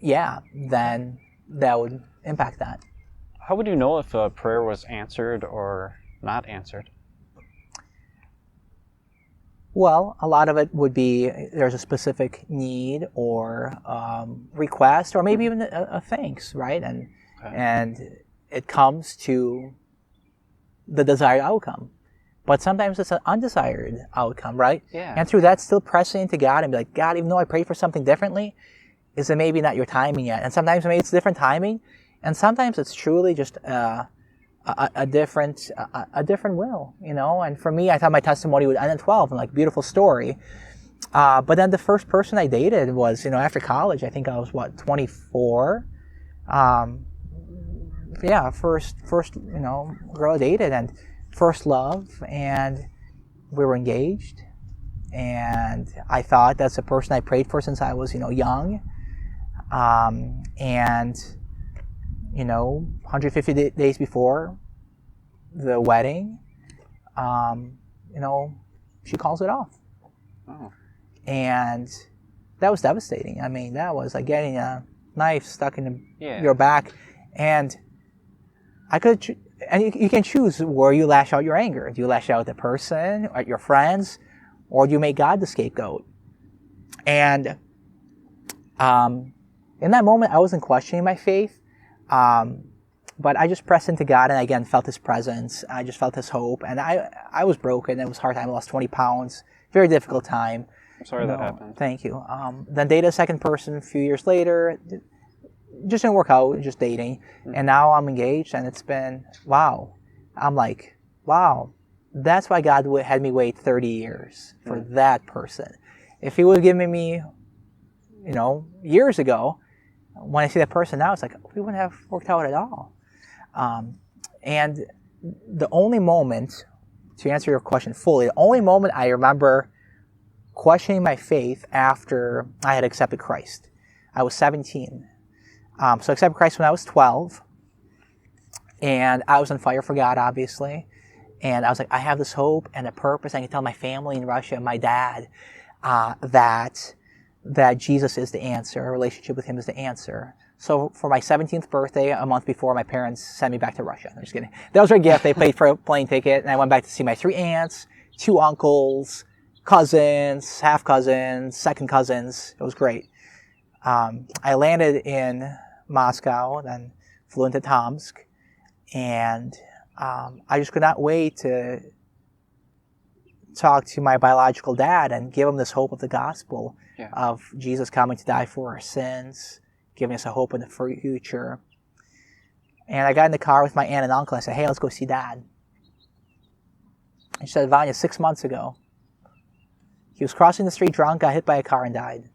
that would impact that. How would you know if a prayer was answered or not answered? Well, a lot of it would be there's a specific need or request, or maybe even a thanks, right? And it comes to the desired outcome. But sometimes it's an undesired outcome, right? Yeah. And through that, still pressing into God and be like, God, even though I prayed for something differently, is it maybe not your timing yet? And sometimes maybe it's different timing, and sometimes it's truly just a different will, And for me, I thought my testimony would end at 12, and like, beautiful story. But then the first person I dated was, after college. I think I was 24. First girl I dated, and first love, and we were engaged. And I thought that's the person I prayed for since I was, young. And 150 days before the wedding, she calls it off. Oh. And that was devastating. I mean, that was like getting a knife stuck in your back. And I could, and you can choose where you lash out your anger. Do you lash out at the person, at your friends, or do you make God the scapegoat? And in that moment, I wasn't questioning my faith. But I just pressed into God, and I again felt His presence. I just felt His hope, and I was broken. It was a hard time. I lost 20 pounds. Very difficult time. I'm sorry that happened. Thank you. Then dated a second person a few years later. Just didn't work out, just dating. And now I'm engaged, and it's been, wow. I'm like, wow. That's why God had me wait 30 years for that person. If He would have given me, years ago, when I see that person now, it's like, we wouldn't have worked out at all. And the only moment, to answer your question fully, the only moment I remember questioning my faith after I had accepted Christ, I was 17. So I accepted Christ when I was 12. And I was on fire for God, obviously. And I was like, I have this hope and a purpose. I can tell my family in Russia and my dad that Jesus is the answer. A relationship with Him is the answer. So for my 17th birthday, a month before, my parents sent me back to Russia. I'm just kidding. That was their gift. They paid for a plane ticket, and I went back to see my 3 aunts, 2 uncles, cousins, half cousins, second cousins. It was great. I landed in Moscow, then flew into Tomsk, and I just could not wait to talk to my biological dad and give him this hope of the gospel of Jesus coming to die for our sins, giving us a hope in the future. And I got in the car with my aunt and uncle. I said, hey, let's go see Dad. And she said, Vanya, 6 months ago, he was crossing the street drunk, got hit by a car, and died.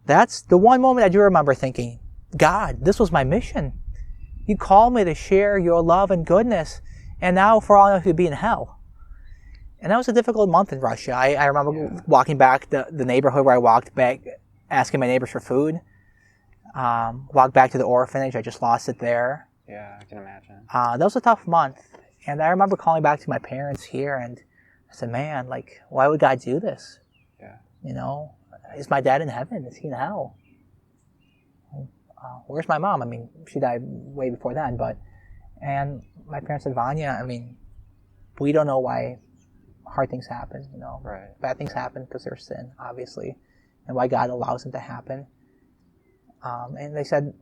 That's the one moment I do remember thinking, God, this was my mission. You called me to share your love and goodness, and now for all I know, you'd be in hell. And that was a difficult month in Russia. I remember walking back the neighborhood where I walked back, asking my neighbors for food. Walked back to the orphanage. I just lost it there. Yeah, I can imagine. That was a tough month. And I remember calling back to my parents here, and I said, man, like, why would God do this? Yeah. You know, is my dad in heaven? Is he in hell? Where's my mom? I mean, she died way before then, and my parents said, Vanya, I mean, we don't know why hard things happen, you know. Right. Bad things happen because there's sin, obviously, and why God allows them to happen. And they said,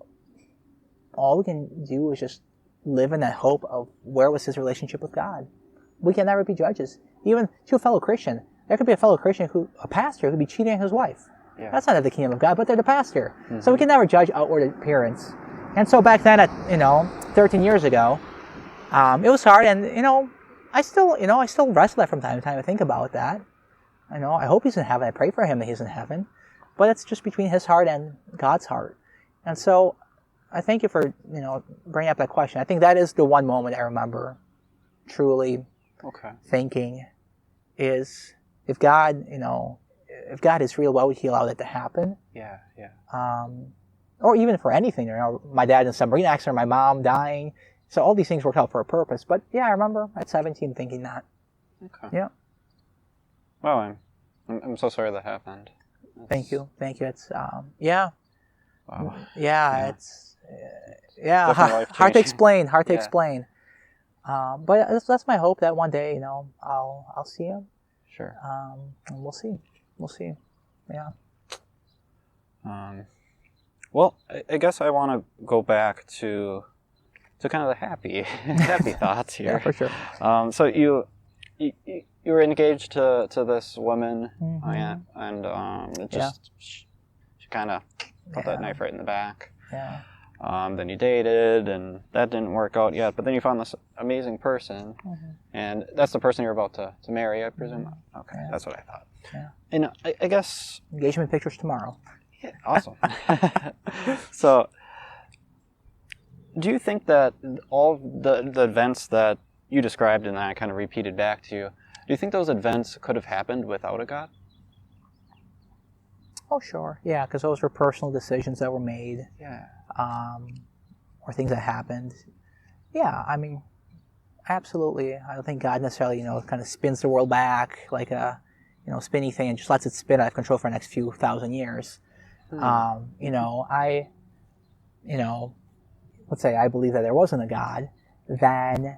all we can do is just live in that hope of where was his relationship with God. We can never be judges. Even to a fellow Christian, there could be a fellow Christian a pastor, who could be cheating on his wife. Yeah. That's not of the kingdom of God, but they're the pastor. Mm-hmm. So we can never judge outward appearance. And so back then, 13 years ago, it was hard, and I still wrestle that from time to time. I think about that. I hope he's in heaven. I pray for him that he's in heaven, but it's just between his heart and God's heart. And so, I thank you for bringing up that question. I think that is the one moment I remember truly thinking is if God is real, why would he allow that to happen? Yeah. Or even for anything, my dad in a submarine accident, or my mom dying. So all these things work out for a purpose. But yeah, I remember at 17 thinking that. Okay. Yeah. Well, I'm so sorry that happened. Thank you. It's yeah. Wow. Yeah, it's hard to explain. But that's my hope that one day, I'll see him. Sure. And we'll see. Yeah. Well, I guess I want to go back to kind of the happy thoughts here. Yeah, for sure. So you were engaged to this woman, and she kind of put that knife right in the back. Yeah. Then you dated, and that didn't work out yet. But then you found this amazing person, and that's the person you're about to marry, I presume. Okay, that's what I thought. Yeah. And I guess engagement pictures tomorrow. Yeah, awesome. So, do you think that all the events that you described and I kind of repeated back to you, do you think those events could have happened without a God? Oh, sure. Yeah, because those were personal decisions that were made. Yeah. Or things that happened. Yeah, I mean, absolutely. I don't think God necessarily, kind of spins the world back like a, spinny thing and just lets it spin out of control for the next few thousand years. Let's say I believe that there wasn't a God, then,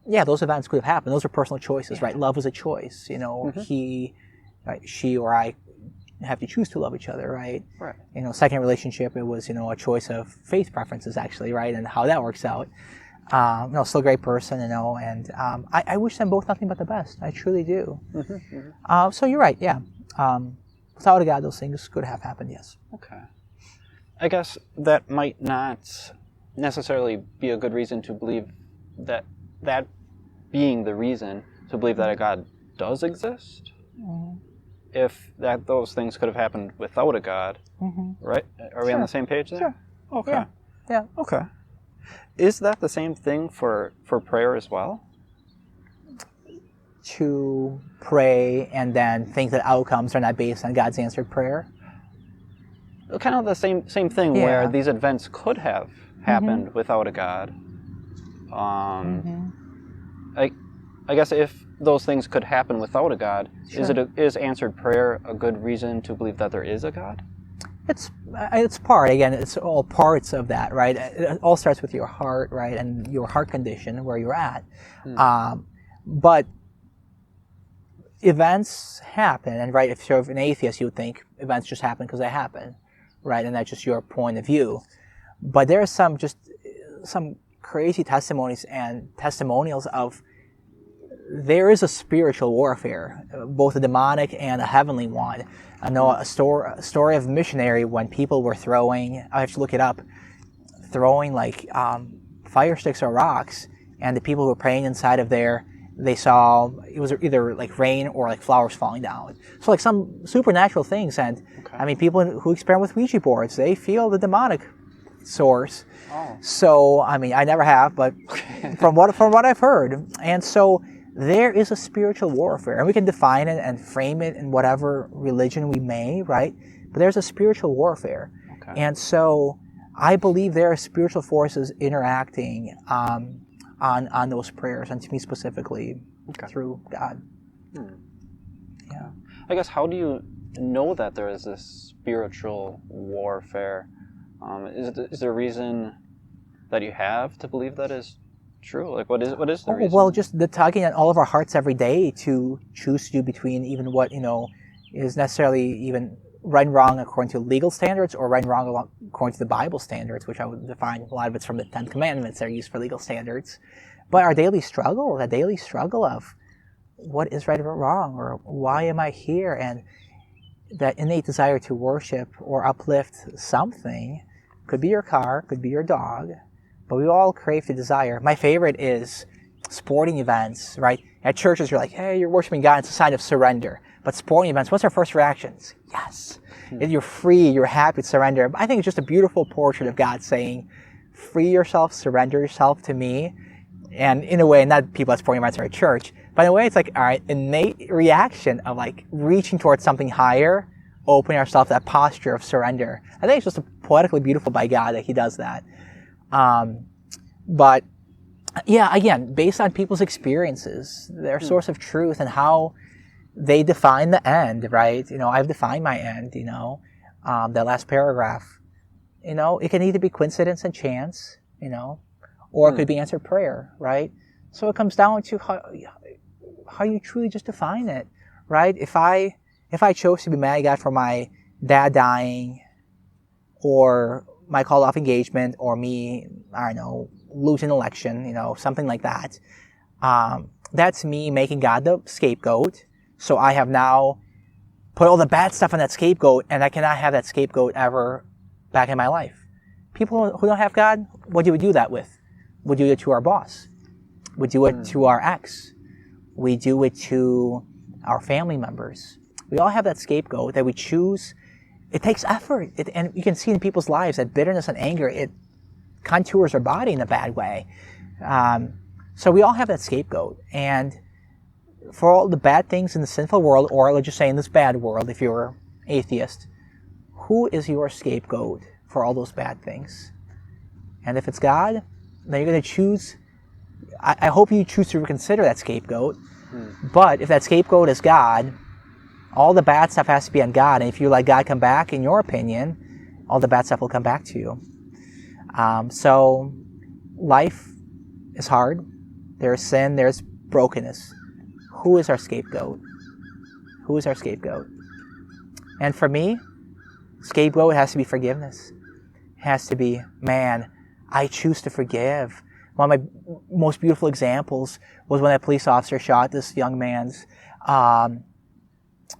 those events could have happened. Those are personal choices, right? Love is a choice. She or I have to choose to love each other, right? Right. Second relationship, it was, a choice of faith preferences, actually, right? And how that works out. Still a great person, and I wish them both nothing but the best. I truly do. So you're right, yeah. Without a God, those things could have happened, yes. Okay. I guess that might not necessarily be a good reason to believe that being the reason to believe that a God does exist. If those things could have happened without a God, right? Are we on the same page there? Sure. Okay. Yeah. Okay. Is that the same thing for prayer as well? To pray and then think that outcomes are not based on God's answered prayer? Kind of the same thing where these events could have happened without a God. I guess if those things could happen without a God, is answered prayer a good reason to believe that there is a God? It's it's all parts of that, right? It all starts with your heart, right, and your heart condition, where you're at. But events happen, and right, if you're an atheist, you would think events just happen because they happen, right, and that's just your point of view. But there are some crazy testimonies and testimonials of there is a spiritual warfare, both a demonic and a heavenly one. I know a story of a missionary when people were throwing, I have to look it up, throwing like fire sticks or rocks, and the people who were praying inside of there, they saw it was either like rain or like flowers falling down. So like some supernatural things. And I mean, people who experiment with Ouija boards, they feel the demonic source. Oh. So I mean, I never have, but from what I've heard, and so there is a spiritual warfare, and we can define it and frame it in whatever religion we may, right? But there's a spiritual warfare, and so I believe there are spiritual forces interacting on those prayers, and to me specifically, through God. Yeah. I guess, how do you know that there is this spiritual warfare? Is there a reason that you have to believe that is true? Like, what is the reason? Well, just the tugging at all of our hearts every day to choose to do between even what, is necessarily even right and wrong according to legal standards, or right and wrong according to the Bible standards, which I would define a lot of it's from the Ten Commandments that are used for legal standards. But our daily struggle, of what is right or wrong, or why am I here, and that innate desire to worship or uplift something, could be your car, could be your dog, but we all crave the desire. My favorite is sporting events, right? At churches, you're like, hey, you're worshiping God, it's a sign of surrender. But sporting events, what's our first reactions? Yes. You're free, you're happy to surrender. I think it's just a beautiful portrait of God saying, free yourself, surrender yourself to me. And in a way, not people at sporting events or at church, but in a way it's like, all right, innate reaction of like reaching towards something higher, opening ourselves to that posture of surrender. I think it's just poetically beautiful by God that he does that. But yeah, again, based on people's experiences, their source of truth, and how they define the end, right? I've defined my end, that last paragraph. It can either be coincidence and chance, or it could be answered prayer, right? So it comes down to how you truly just define it, right? If I chose to be mad at God for my dad dying, or my called off engagement, or me, I don't know, losing an election, something like that, that's me making God the scapegoat. So I have now put all the bad stuff on that scapegoat, and I cannot have that scapegoat ever back in my life. People who don't have God, what do we do that with? We do it to our boss. We do it to our ex. We do it to our family members. We all have that scapegoat that we choose. It takes effort. And you can see in people's lives that bitterness and anger, it contours our body in a bad way. So we all have that scapegoat. And for all the bad things in the sinful world, or let's just say in this bad world, if you're atheist, who is your scapegoat for all those bad things? And if it's God, then you're going to choose. I hope you choose to reconsider that scapegoat. But if that scapegoat is God, all the bad stuff has to be on God. And if you let God come back, in your opinion, all the bad stuff will come back to you. So life is hard. There's sin. There's brokenness. Who is our scapegoat? Who is our scapegoat? And for me, scapegoat has to be forgiveness. It has to be, man, I choose to forgive. One of my most beautiful examples was when that police officer shot this young man's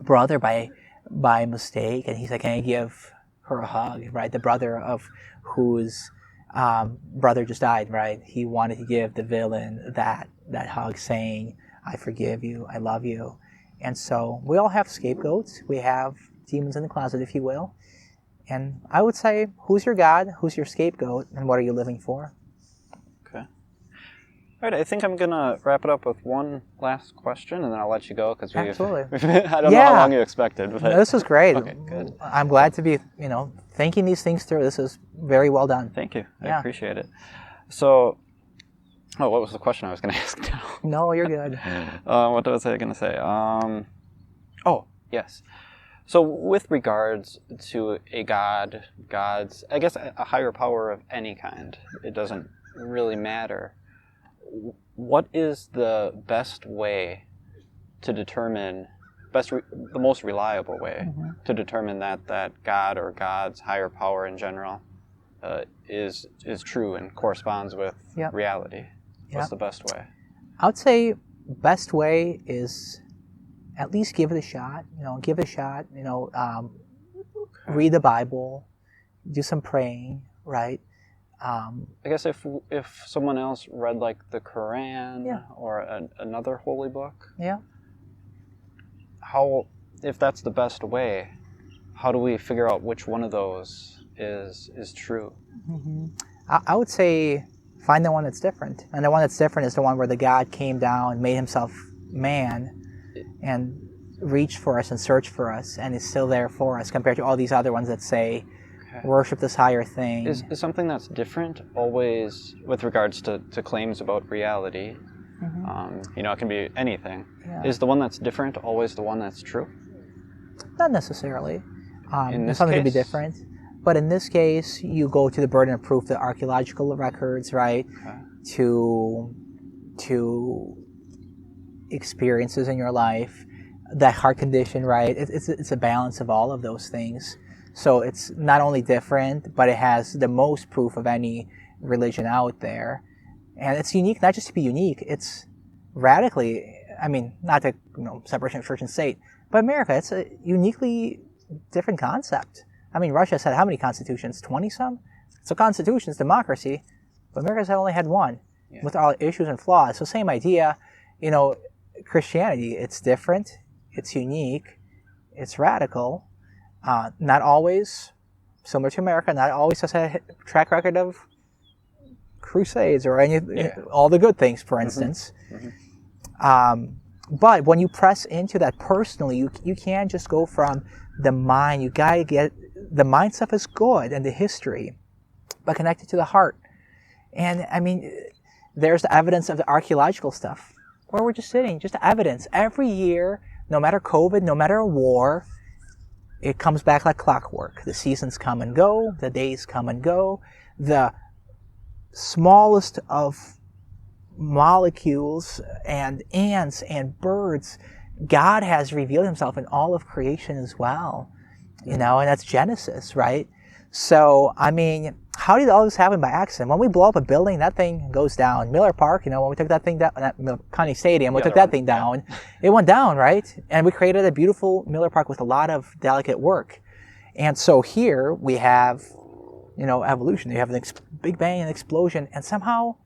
brother by mistake, and he's like, can I give her a hug, right? The brother of whose brother just died, right? He wanted to give the villain that hug, saying, I forgive you, I love you. And so we all have scapegoats. We have demons in the closet, if you will. And I would say, who's your God? Who's your scapegoat? And what are you living for? Okay. All right, I think I'm going to wrap it up with one last question, and then I'll let you go, because Absolutely. I don't know how long you expected. But... No, this was great. Okay, good. I'm glad to be, thinking these things through. This is very well done. Thank you. I appreciate it. So, what was the question I was going to ask now? No, you're good. What was I going to say? Oh, yes. So with regards to a God's, I guess, a higher power of any kind, it doesn't really matter. What is the best way to determine, the most reliable way to determine that God or God's higher power in general is true and corresponds with reality? What's the best way? I would say best way is at least give it a shot. Give it a shot. Read the Bible, do some praying, right? I guess if someone else read like the Quran or another holy book, if that's the best way, how do we figure out which one of those is true? Mm-hmm. I would say find the one that's different, and the one that's different is the one where the God came down, made himself man, and reached for us and searched for us, and is still there for us, compared to all these other ones that say worship this higher thing. Is something that's different always with regards to claims about reality? Mm-hmm. It can be anything. Yeah. Is the one that's different always the one that's true? Not necessarily. In this something case? Could be different. But in this case, you go to the burden of proof, the archaeological records, right? Okay. To experiences in your life, that heart condition, right? It's a balance of all of those things. So it's not only different, but it has the most proof of any religion out there. And it's unique, not just to be unique, it's radically, not the separation of church and state, but America, it's a uniquely different concept. Russia had how many constitutions? 20-some? It's a constitution, it's democracy, but America's only had one, with all issues and flaws. So same idea, Christianity, it's different, it's unique, it's radical, not always similar to America, not always has a track record of crusades or all the good things, for instance. Mm-hmm. But when you press into that personally, you can't just go from the mind. You gotta get the mind stuff is good and the history, but connected to the heart. And there's the evidence of the archaeological stuff where we're just sitting, just evidence. Every year, no matter COVID, no matter a war, it comes back like clockwork. The seasons come and go, the days come and go. The smallest of molecules and ants and birds, God has revealed himself in all of creation as well, and that's Genesis, right? So, how did all this happen by accident? When we blow up a building, that thing goes down. Miller Park, when we took that thing down, County Stadium, we took that thing down. It went down, right? And we created a beautiful Miller Park with a lot of delicate work. And so here we have, evolution. You have an Big Bang and explosion, and somehow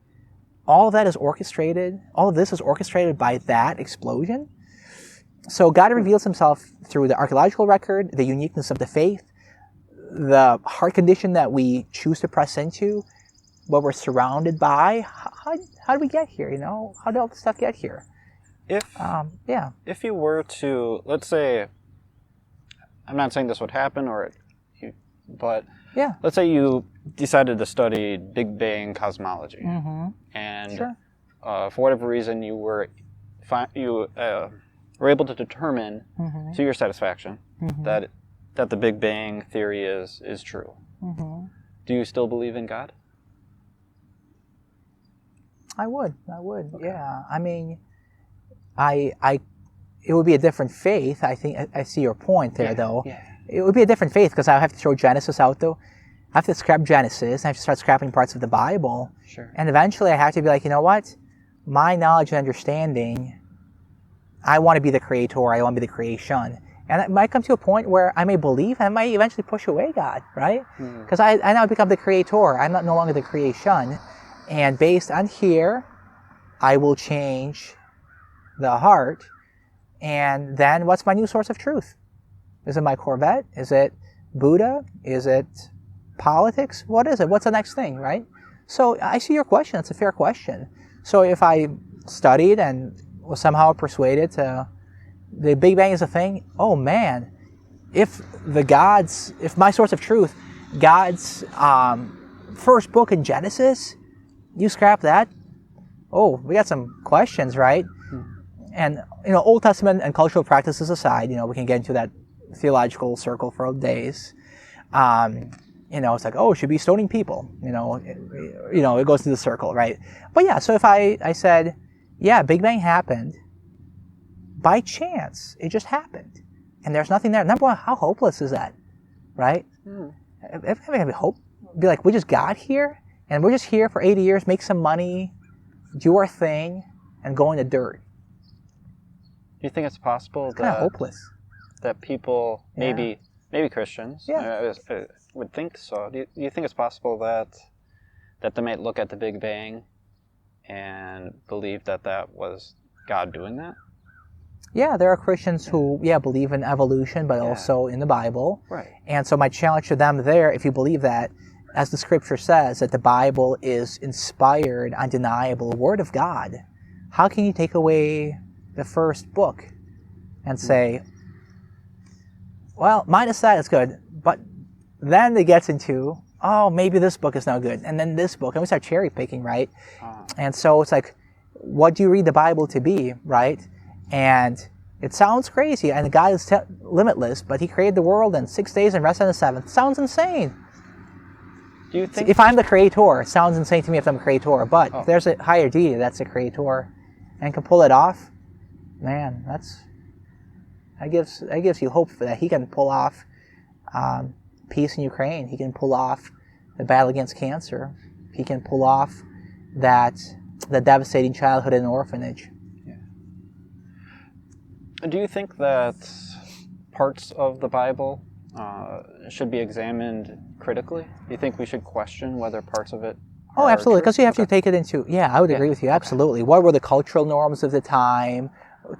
all of that is orchestrated. All of this is orchestrated by that explosion. So God reveals himself through the archaeological record, the uniqueness of the faith, the heart condition that we choose to press into, what we're surrounded by. How do we get here? How did all this stuff get here? If you were to, let's say, I'm not saying this would happen, but let's say you decided to study Big Bang cosmology, and for whatever reason you were able to determine to your satisfaction that the Big Bang theory is true. Do you still believe in God? I would. Okay. Yeah. It would be a different faith. I think I see your point there, though. Yeah. It would be a different faith because I have to throw Genesis out, though. I have to scrap Genesis. I have to start scrapping parts of the Bible. Sure. And eventually I have to be like, you know what? My knowledge and understanding, I want to be the creator. I want to be the creation. And it might come to a point where I may believe and I might eventually push away God, right? Because I now become the creator. I'm no longer the creation. And based on here, I will change the heart. And then what's my new source of truth? Is it my Corvette? Is it Buddha? Is it politics? What is it? What's the next thing, right? So I see your question. It's a fair question. So if I studied and was somehow persuaded to the Big Bang is a thing, oh man, if my source of truth, God's first book in Genesis, you scrap that, oh, we got some questions, right? And, Old Testament and cultural practices aside, we can get into that theological circle for days. It's like, oh, should be stoning people. It goes to the circle, right? But yeah, so if I said, yeah, Big Bang happened by chance, it just happened, and there's nothing there. Number one, how hopeless is that, right? If I have hope, be like, we just got here, and we're just here for 80 years, make some money, do our thing, and go in the dirt. you think it's possible It's kind of hopeless. that people, maybe Christians, I would think so. Do you think it's possible that they might look at the Big Bang and believe that was God doing that? Yeah, there are Christians who, believe in evolution, but also in the Bible. Right. And so my challenge to them there, if you believe that, as the Scripture says, that the Bible is inspired, undeniable Word of God, how can you take away the first book and say, well, minus that is good, but then it gets into, oh, maybe this book is no good, and then this book, and we start cherry picking, right? And so it's like, what do you read the Bible to be, right? And it sounds crazy, and God is limitless, but He created the world in 6 days and rested on the seventh. Sounds insane. Do you think if I'm the creator, it sounds insane to me if I'm a creator, but if there's a higher deity that's a creator and can pull it off, man, that gives you hope that He can pull off peace in Ukraine. He can pull off the battle against cancer. He can pull off the devastating childhood in an orphanage. Do you think that parts of the Bible should be examined critically? Do you think we should question whether parts of it are Oh, absolutely, true? because you have to take it into, I would agree with you, absolutely. What were the cultural norms of the time,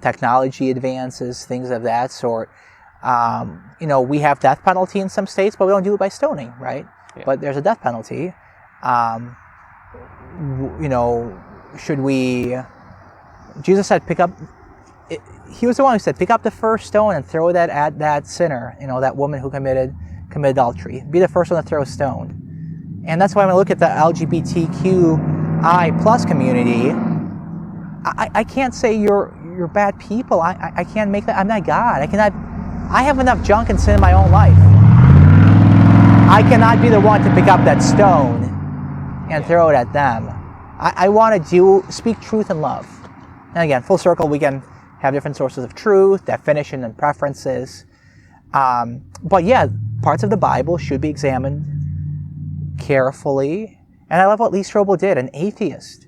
technology advances, things of that sort. We have death penalty in some states, but we don't do it by stoning, right? Yeah. But there's a death penalty. Should we... Jesus said, he was the one who said, pick up the first stone and throw that at that sinner, that woman who committed adultery. Be the first one to throw a stone. And that's why when I look at the LGBTQI plus community, I can't say you're bad people. I can't make that. I'm not God. I have enough junk and sin in my own life. I cannot be the one to pick up that stone and throw it at them. I want to speak truth and love. And again, full circle, we can have different sources of truth, definition, and preferences. But parts of the Bible should be examined carefully. And I love what Lee Strobel did, an atheist.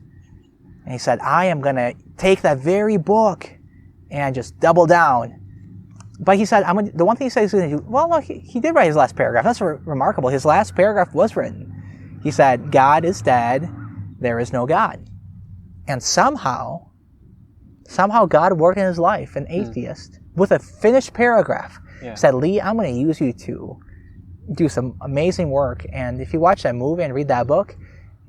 And he said, I am going to take that very book and just double down. But he said, the one thing he said he's going to do, well, no, he did write his last paragraph. That's remarkable. His last paragraph was written. He said, God is dead. There is no God. And somehow God worked in his life, an atheist, with a finished paragraph. Yeah. Said, Lee, I'm going to use you to do some amazing work. And if you watch that movie and read that book,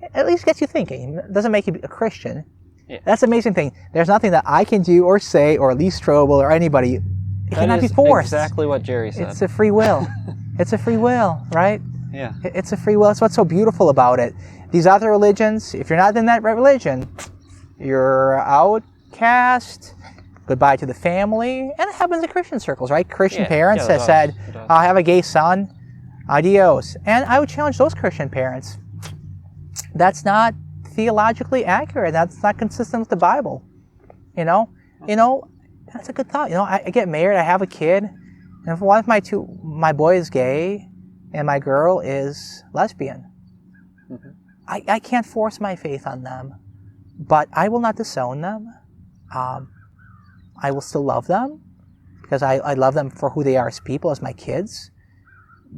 it at least gets you thinking. It doesn't make you a Christian. Yeah. That's the amazing thing. There's nothing that I can do or say, or Lee Strobel or anybody. It cannot be forced. Exactly what Jerry said. It's a free will. It's a free will, right? Yeah. It's a free will. That's what's so beautiful about it. These other religions, if you're not in that religion, you're outcast. Goodbye to the family. And it happens in Christian circles, right? Christian parents that said, I have a gay son. Adios. And I would challenge those Christian parents. That's not theologically accurate. That's not consistent with the Bible. That's a good thought. I get married, I have a kid, and if one of my boy is gay and my girl is lesbian, I can't force my faith on them, but I will not disown them. I will still love them because I love them for who they are as people, as my kids.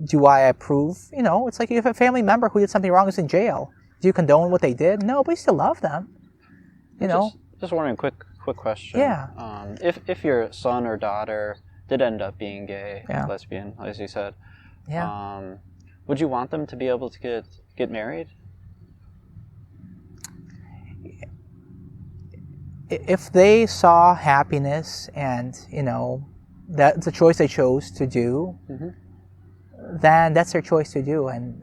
Do I approve? It's like if a family member who did something wrong is in jail. Do you condone what they did? No, but you still love them. Just wondering, quick question. Yeah. If your son or daughter did end up being gay, lesbian, as you said, would you want them to be able to get married? If they saw happiness and that's a choice they chose to do, then that's their choice to do, and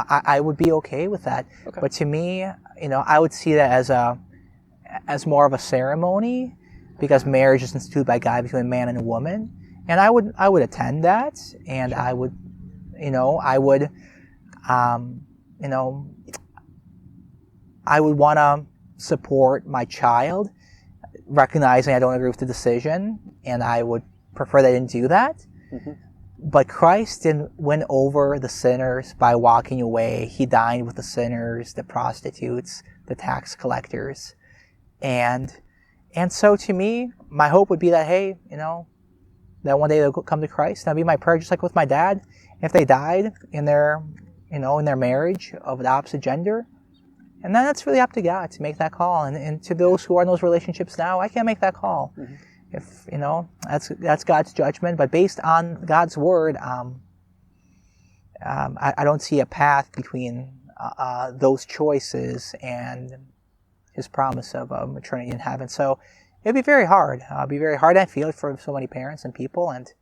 I would be okay with that. Okay. But to me, I would see that as more of a ceremony, because marriage is instituted by God between a man and a woman, and I would attend that, and I would want to support my child, recognizing I don't agree with the decision, and I would prefer they didn't do that. But Christ didn't win over the sinners by walking away. He dined with the sinners, the prostitutes, the tax collectors. And And so to me, my hope would be that, hey, that one day they'll come to Christ. That'd be my prayer, just like with my dad. If they died in their marriage of the opposite gender, and then that's really up to God to make that call. And to those who are in those relationships now, I can't make that call. Mm-hmm. If that's God's judgment, but based on God's word, I don't see a path between those choices and His promise of eternity in heaven. So it'd be very hard. I feel it for so many parents and people, and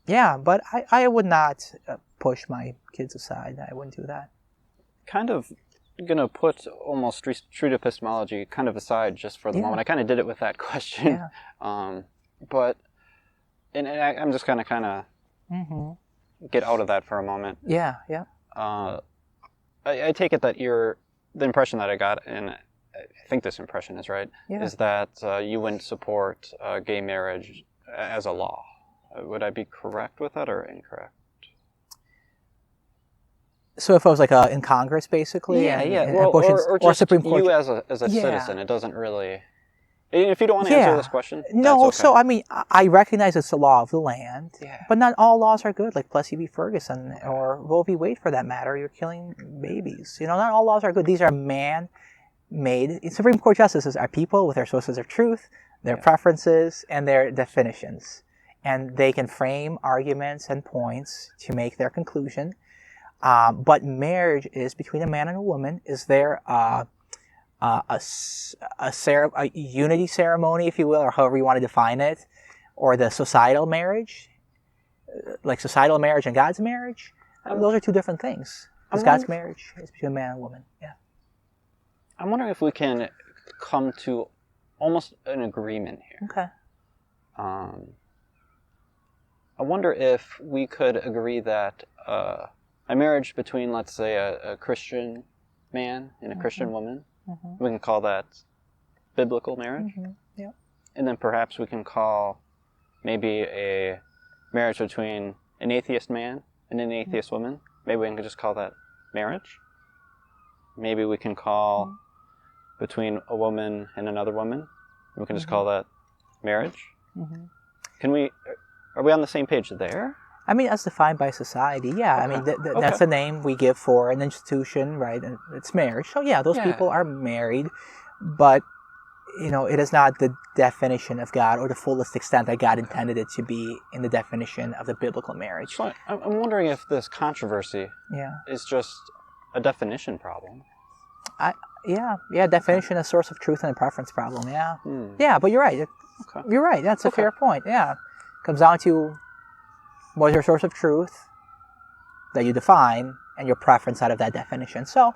but I would not push my kids aside. I wouldn't do that. Kind of going to put almost true to epistemology kind of aside just for the moment. I kind of did it with that question. Yeah. But I'm just going to kind of get out of that for a moment. Yeah. I take it that the impression that I got, and I think this impression is right, is that you wouldn't support gay marriage as a law. Would I be correct with that or incorrect? So if I was in Congress, basically, or Supreme Court, you as a citizen, it doesn't really. If you don't want to answer this question, no. That's okay. So I recognize it's the law of the land, but not all laws are good. Like Plessy v. Ferguson or Roe v. Wade, for that matter, you're killing babies. Not all laws are good. These are man-made. Supreme Court justices are people with their sources of truth, their preferences, and their definitions, and they can frame arguments and points to make their conclusion. But marriage is between a man and a woman. Is there a unity ceremony, if you will, or however you want to define it, or the societal marriage, like societal marriage and God's marriage? Those are two different things. Because God's marriage is between a man and a woman. Yeah. I'm wondering if we can come to almost an agreement here. Okay. I wonder if we could agree that a marriage between, let's say, a Christian man and a Christian woman, we can call that biblical marriage. Yeah. And then perhaps we can call maybe a marriage between an atheist man and an atheist woman. Maybe we can just call that marriage. Maybe we can call between a woman and another woman. We can just call that marriage. Are we on the same page there? I mean, as defined by society, yeah. Okay. I mean, that's a name we give for an institution, right? And it's marriage. So, those people are married, but, it is not the definition of God or the fullest extent that God intended it to be in the definition of the biblical marriage. So I'm wondering if this controversy is just a definition problem. Definition, a source of truth and a preference problem, Yeah, but you're right. You're right. That's a fair point, Comes down to what is your source of truth that you define and your preference out of that definition. So,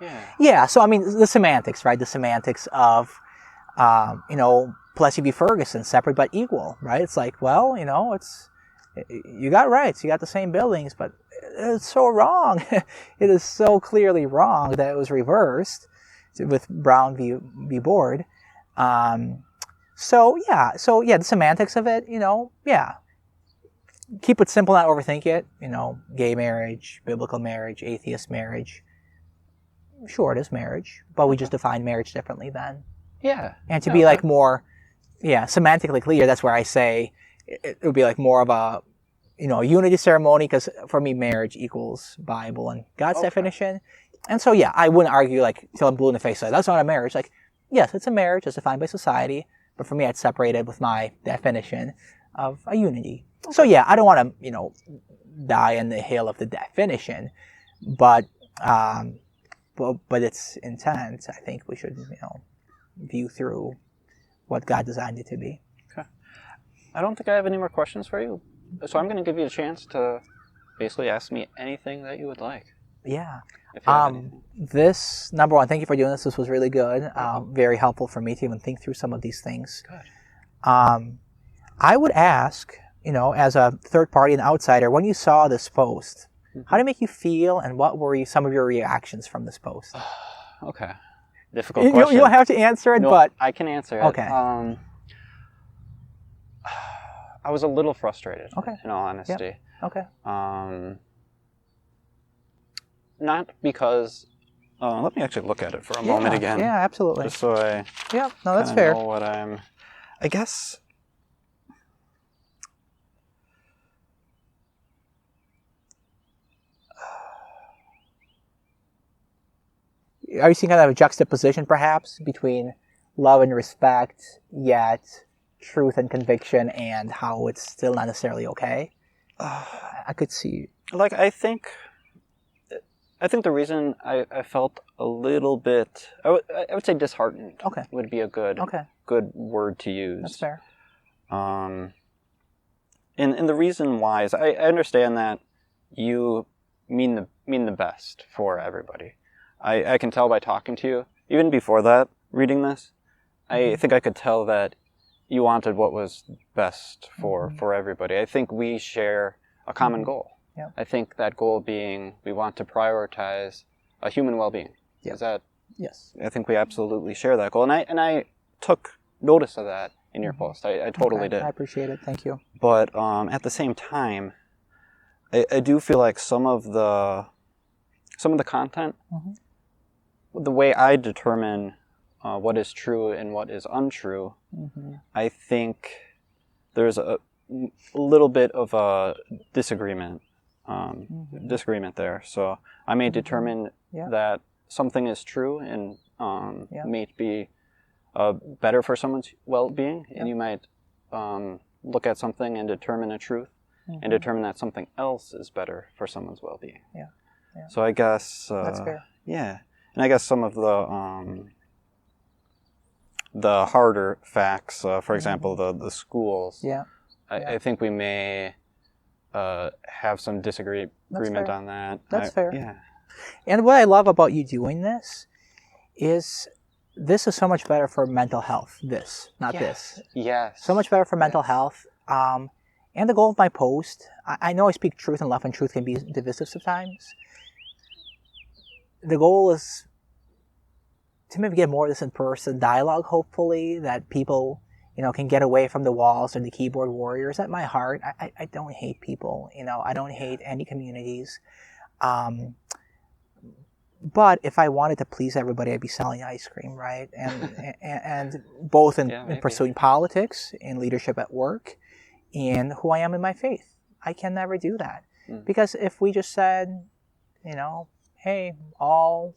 so I mean, the semantics, right? The semantics of, Plessy v. Ferguson, separate but equal, right? It's like, well, you got rights, you got the same buildings, but it's so wrong. It is so clearly wrong that it was reversed with Brown v. Board. The semantics of it, keep it simple, not overthink it. Gay marriage, biblical marriage, atheist marriage. Sure, it is marriage, but we just define marriage differently then. Yeah. And to be more, semantically clear, that's where I say it would be more of a, a unity ceremony, because for me, marriage equals Bible and God's definition. And so, I wouldn't argue till I'm blue in the face, that's not a marriage. Yes, it's a marriage, it's defined by society, but for me, I'd separate it with my definition of a unity. So I don't want to, die on the hill of the definition, but its intent, I think we should, view through what God designed it to be. Okay. I don't think I have any more questions for you, so I'm going to give you a chance to basically ask me anything that you would like. Yeah. This, number one, thank you for doing this. This was really good. Very helpful for me to even think through some of these things. Good. I would ask, as a third party and outsider, when you saw this post, how did it make you feel, and what were some of your reactions from this post? Okay. Difficult question. You don't have to answer it, but I can answer it. Okay. I was a little frustrated, okay, in all honesty. Yep. Okay. Not because let me actually look at it for a moment again. Yeah, absolutely. Just so I no, that's fair. know what I guess... Are you seeing kind of a juxtaposition, perhaps, between love and respect, yet truth and conviction, and how it's still not necessarily okay? I could see. Like, I think the reason I felt a little bit, I would say disheartened. Okay. Would be a good word to use. That's fair. And the reason why is I understand that you mean the best for everybody. I can tell by talking to you, even before that, reading this, I think I could tell that you wanted what was best for everybody. I think we share a common goal. Yeah. I think that goal being we want to prioritize a human well-being. Yeah. Is that? Yes. I think we absolutely share that goal, and I took notice of that in your post. I totally did. I appreciate it. Thank you. But at the same time, I do feel like some of the content, the way I determine what is true and what is untrue, I think there's a little bit of a disagreement there. So I may determine that something is true and may be better for someone's well-being, and you might look at something and determine a truth and determine that something else is better for someone's well-being. Yeah. So I guess that's fair. Yeah, and I guess some of the harder facts, for example, the schools. Yeah. I think we may have some disagreement on that. That's fair. Yeah. And what I love about you doing this is so much better for mental health. This. Yes. So much better for mental health. And the goal of my post, I know I speak truth and love, and truth can be divisive sometimes. The goal is to maybe get more of this in-person dialogue, hopefully, that people, can get away from the walls and the keyboard warriors. At my heart, I don't hate people, I don't hate any communities. But if I wanted to please everybody, I'd be selling ice cream, right? And both in pursuing politics, in leadership at work, and who I am in my faith. I can never do that. Because if we just said, hey, all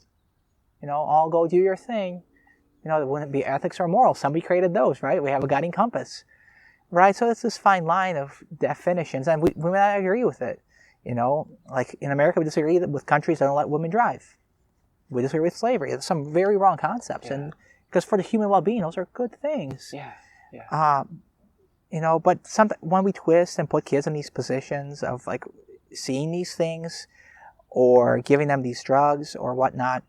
go do your thing, it wouldn't be ethics or morals. Somebody created those, right? We have a guiding compass, right? So it's this fine line of definitions, and we may not agree with it. Like in America, we disagree with countries that don't let women drive. We disagree with slavery. There's some very wrong concepts, and because for the human well-being, those are good things. But when we twist and put kids in these positions of like seeing these things or giving them these drugs or whatnot,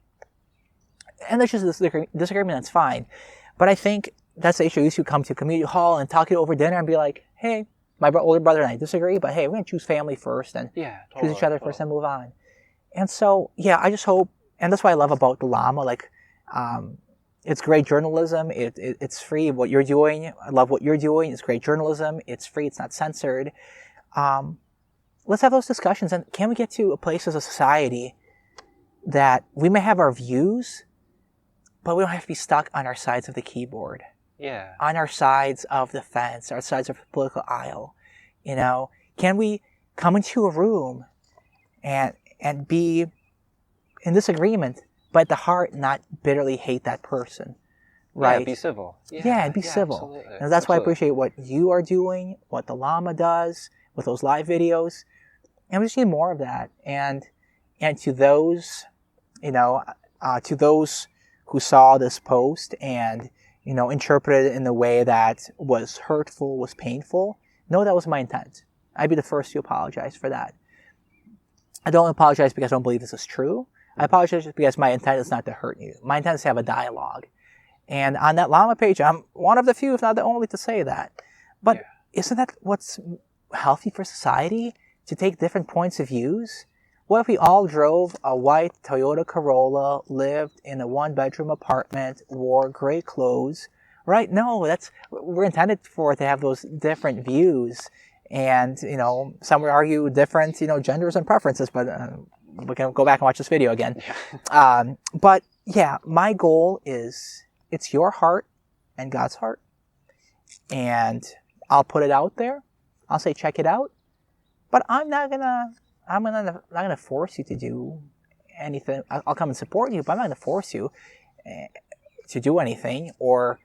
and there's just this disagreement, that's fine. But I think that's the issue. You should come to community hall and talk it over dinner and be like, hey, my older brother and I disagree, but hey, we're going to choose family first and choose each other first and move on. And so, I just hope, and that's what I love about the Llama, like, it's great journalism. It's free. What you're doing, I love what you're doing. It's great journalism. It's free. It's not censored. Let's have those discussions. And can we get to a place as a society that we may have our views, but we don't have to be stuck on our sides of the keyboard. Yeah. On our sides of the fence, our sides of the political aisle. Can we come into a room and be in disagreement, but at the heart not bitterly hate that person, right? Yeah, be civil. Be civil. Absolutely. And that's why I appreciate what you are doing, what the Llama does with those live videos, and we just need more of that. And to those, to those who saw this post and interpreted it in a way that was hurtful, was painful, know that was my intent. I'd be the first to apologize for that. I don't apologize because I don't believe this is true. I apologize because my intent is not to hurt you. My intent is to have a dialogue. And on that Llama page, I'm one of the few, if not the only, to say that. But isn't that what's healthy for society? To take different points of views? What if we all drove a white Toyota Corolla, lived in a one-bedroom apartment, wore gray clothes, right? No, we're intended for it to have those different views. And, some would argue different, genders and preferences, but we can go back and watch this video again. Yeah. But yeah, my goal is it's your heart and God's heart. And I'll put it out there. I'll say, check it out. But I'm not gonna force you to do anything. I'll come and support you, but I'm not gonna force you to do anything or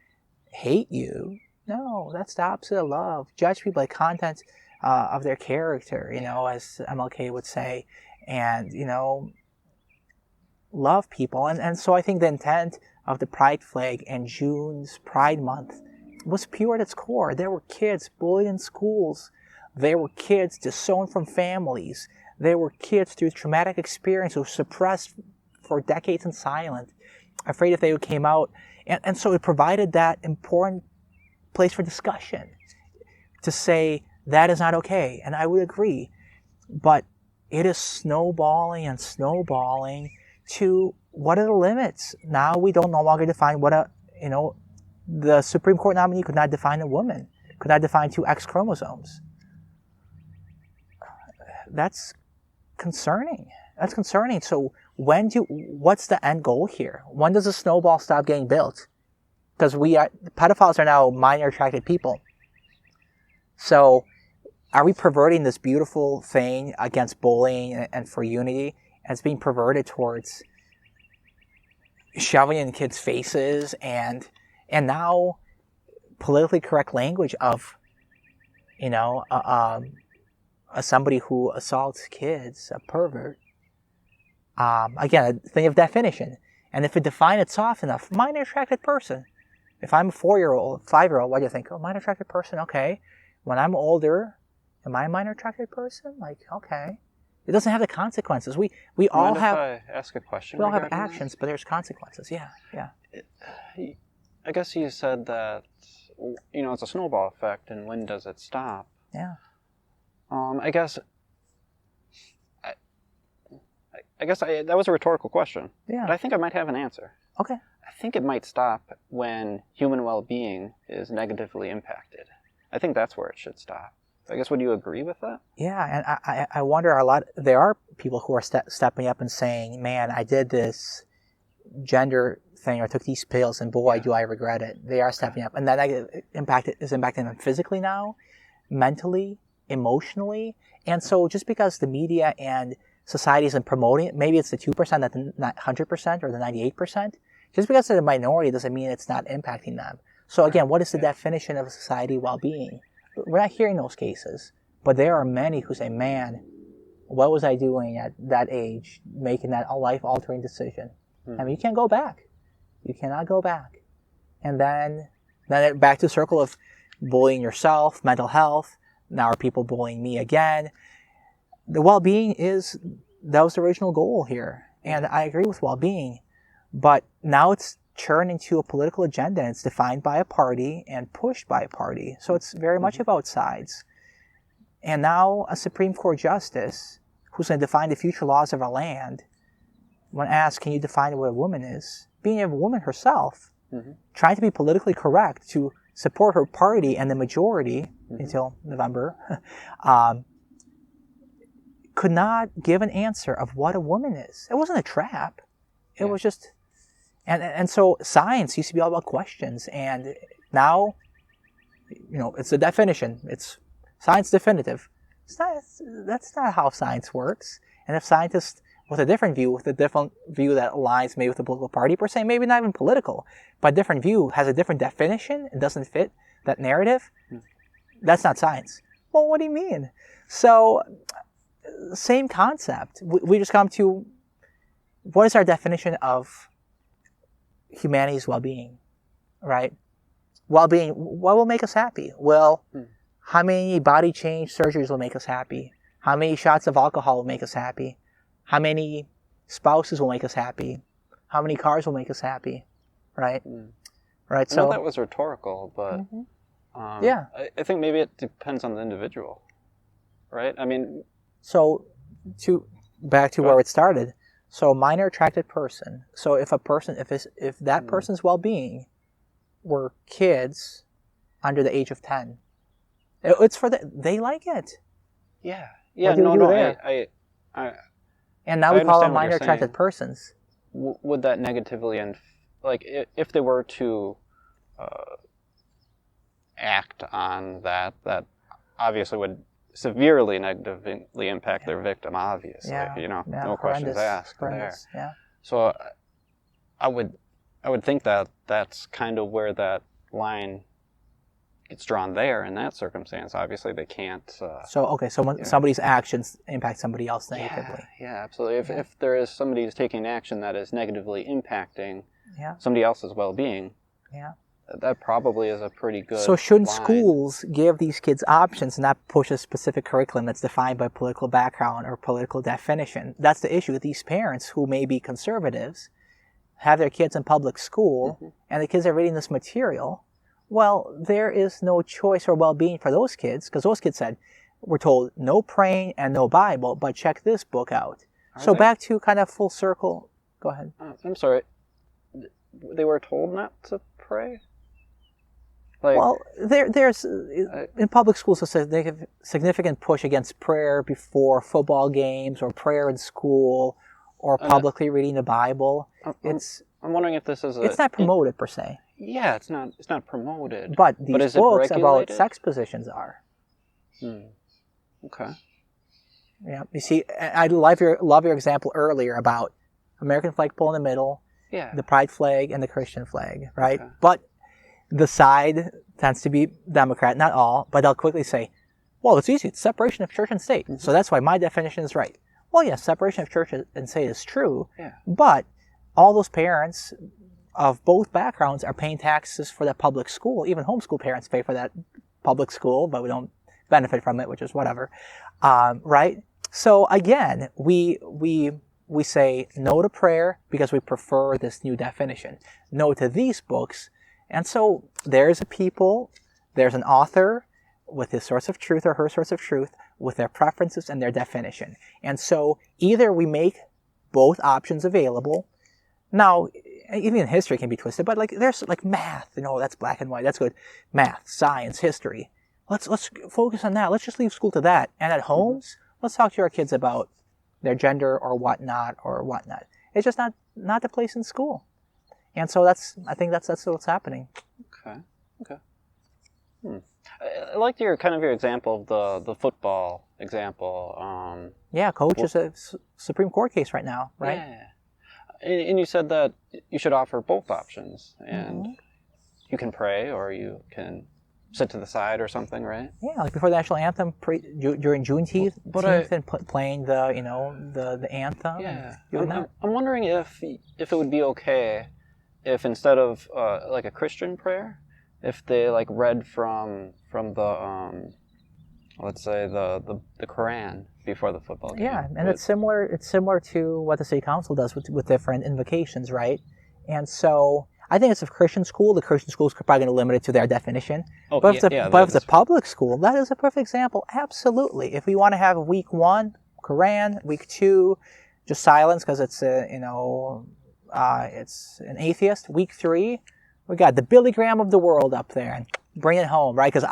hate you. No, that's the opposite of love. Judge people by content of their character, as MLK would say, and love people. And so I think the intent of the Pride flag and June's Pride Month was pure at its core. There were kids bullied in schools. There were kids disowned from families. There were kids through traumatic experience who were suppressed for decades in silence, afraid if they came out. And so it provided that important place for discussion to say that is not okay. And I would agree. But it is snowballing and snowballing to what are the limits? Now we don't no longer define the Supreme Court nominee could not define a woman, could not define 2 X chromosomes. That's concerning. That's concerning. So what's the end goal here? When does the snowball stop getting built? Because pedophiles are now minor attracted people. So are we perverting this beautiful thing against bullying and for unity? And it's being perverted towards shoving in kids' faces and now politically correct language of, somebody who assaults kids, a pervert. Again, a thing of definition. And if we define it soft enough, minor attracted person. If I'm a 4-year-old, 5-year-old, what do you think? Oh, minor attracted person, okay. When I'm older, am I a minor attracted person? Like, okay. It doesn't have the consequences. We all have. If I ask a question? We all have actions, but there's consequences. Yeah. I guess you said that it's a snowball effect, and when does it stop? Yeah. I guess that was a rhetorical question. Yeah. But I think I might have an answer. Okay. I think it might stop when human well-being is negatively impacted. I think that's where it should stop. I guess, would you agree with that? Yeah, and I wonder there are people who are stepping up and saying, man, I did this gender thing or took these pills and boy, do I regret it. They are stepping up. And that impact is impacting them physically now, mentally, emotionally. And so just because the media and society isn't promoting it, maybe it's the 2%, not the 100% or the 98%. Just because they're the minority doesn't mean it's not impacting them. So again, what is the definition of society well-being? We're not hearing those cases, but there are many who say, man, what was I doing at that age, making that a life-altering decision? I mean, you can't go back. You cannot go back. And then back to the circle of bullying yourself, mental health. Now are people bullying me again? The well-being that was the original goal here. And I agree with well-being. But now it's turned into a political agenda, and it's defined by a party and pushed by a party. So it's very much about sides. And now a Supreme Court justice who's going to define the future laws of our land, when asked, can you define what a woman is? Being a woman herself, trying to be politically correct to support her party and the majority until November, could not give an answer of what a woman is. It wasn't a trap. It was just... And so science used to be all about questions, and now, it's a definition. It's science definitive. That's not how science works. And if scientists with a different view that aligns maybe with the political party per se, maybe not even political, but a different view has a different definition and doesn't fit that narrative, that's not science. Well, what do you mean? So, same concept. We just come to, what is our definition of humanity's well-being, right? Well-being, what will make us happy? Well, how many body change surgeries will make us happy? How many shots of alcohol will make us happy? How many spouses will make us happy? How many cars will make us happy? Right? Right. I know that was rhetorical, but I think maybe it depends on the individual, right? I mean, so back to where it started. So minor attracted person. So if that person's well-being were kids under the age of 10, it's they like it. Yeah. No. And now we call them minor attracted persons. Would that negatively, if they were to act on that obviously would severely negatively impact their victim, obviously. No questions asked there. Yeah. So I would think that that's kind of where that line gets drawn there in that circumstance. Obviously, they can't. So when somebody's actions impact somebody else negatively. Yeah, absolutely. If there is somebody who's taking action that is negatively impacting somebody else's well-being, that probably is a pretty good. So shouldn't line. schools give these kids options and not push a specific curriculum that's defined by political background or political definition? That's the issue with these parents who may be conservatives, have their kids in public school, and the kids are reading this material. Well, there is no choice or well-being for those kids, because those kids said, we're told no praying and no Bible, but check this book out. Back to kind of full circle. Go ahead. I'm sorry. They were told not to pray? There's in public schools a significant push against prayer before football games or prayer in school or publicly reading the Bible. I'm wondering if this is it's not promoted per se. Yeah, it's not promoted. But these books about sex positions are. Okay. Yeah, you see, I love your example earlier about American flag pole in the middle, the pride flag and the Christian flag, right? Okay. But the side tends to be Democrat, not all, but they'll quickly say, well, it's easy. It's separation of church and state. So that's why my definition is right. Well, yes, separation of church and state is true, but all those parents of both backgrounds are paying taxes for that public school. Even homeschool parents pay for that public school, but we don't benefit from it, which is whatever, right? So again, we say no to prayer because we prefer this new definition. No to these books. And so there's an author with his source of truth or her source of truth with their preferences and their definition. And so either we make both options available. Now, even history can be twisted, but there's math, that's black and white, that's good. Math, science, history. Let's focus on that. Let's just leave school to that. And at homes, let's talk to our kids about their gender or whatnot. It's just not the place in school. And so I think that's what's happening. Okay. I liked your example of the football example. Coach is a Supreme Court case right now, right? Yeah. And you said that you should offer both options, and you can pray or you can sit to the side or something, right? Yeah, before the national anthem, during Juneteenth, playing the anthem. Yeah, I'm wondering if it would be okay if instead of a Christian prayer, if they read from the let's say the Quran before the football game. Yeah, and it's similar to what the city council does with different invocations, right? And so I think it's a Christian school. The Christian school is probably going to limit it to their definition. But if it's a public school, that is a perfect example. Absolutely. If we want to have week 1 Quran, week 2 just silence because it's it's an atheist. Week 3 we got the Billy Graham of the world up there and bring it home, right? Because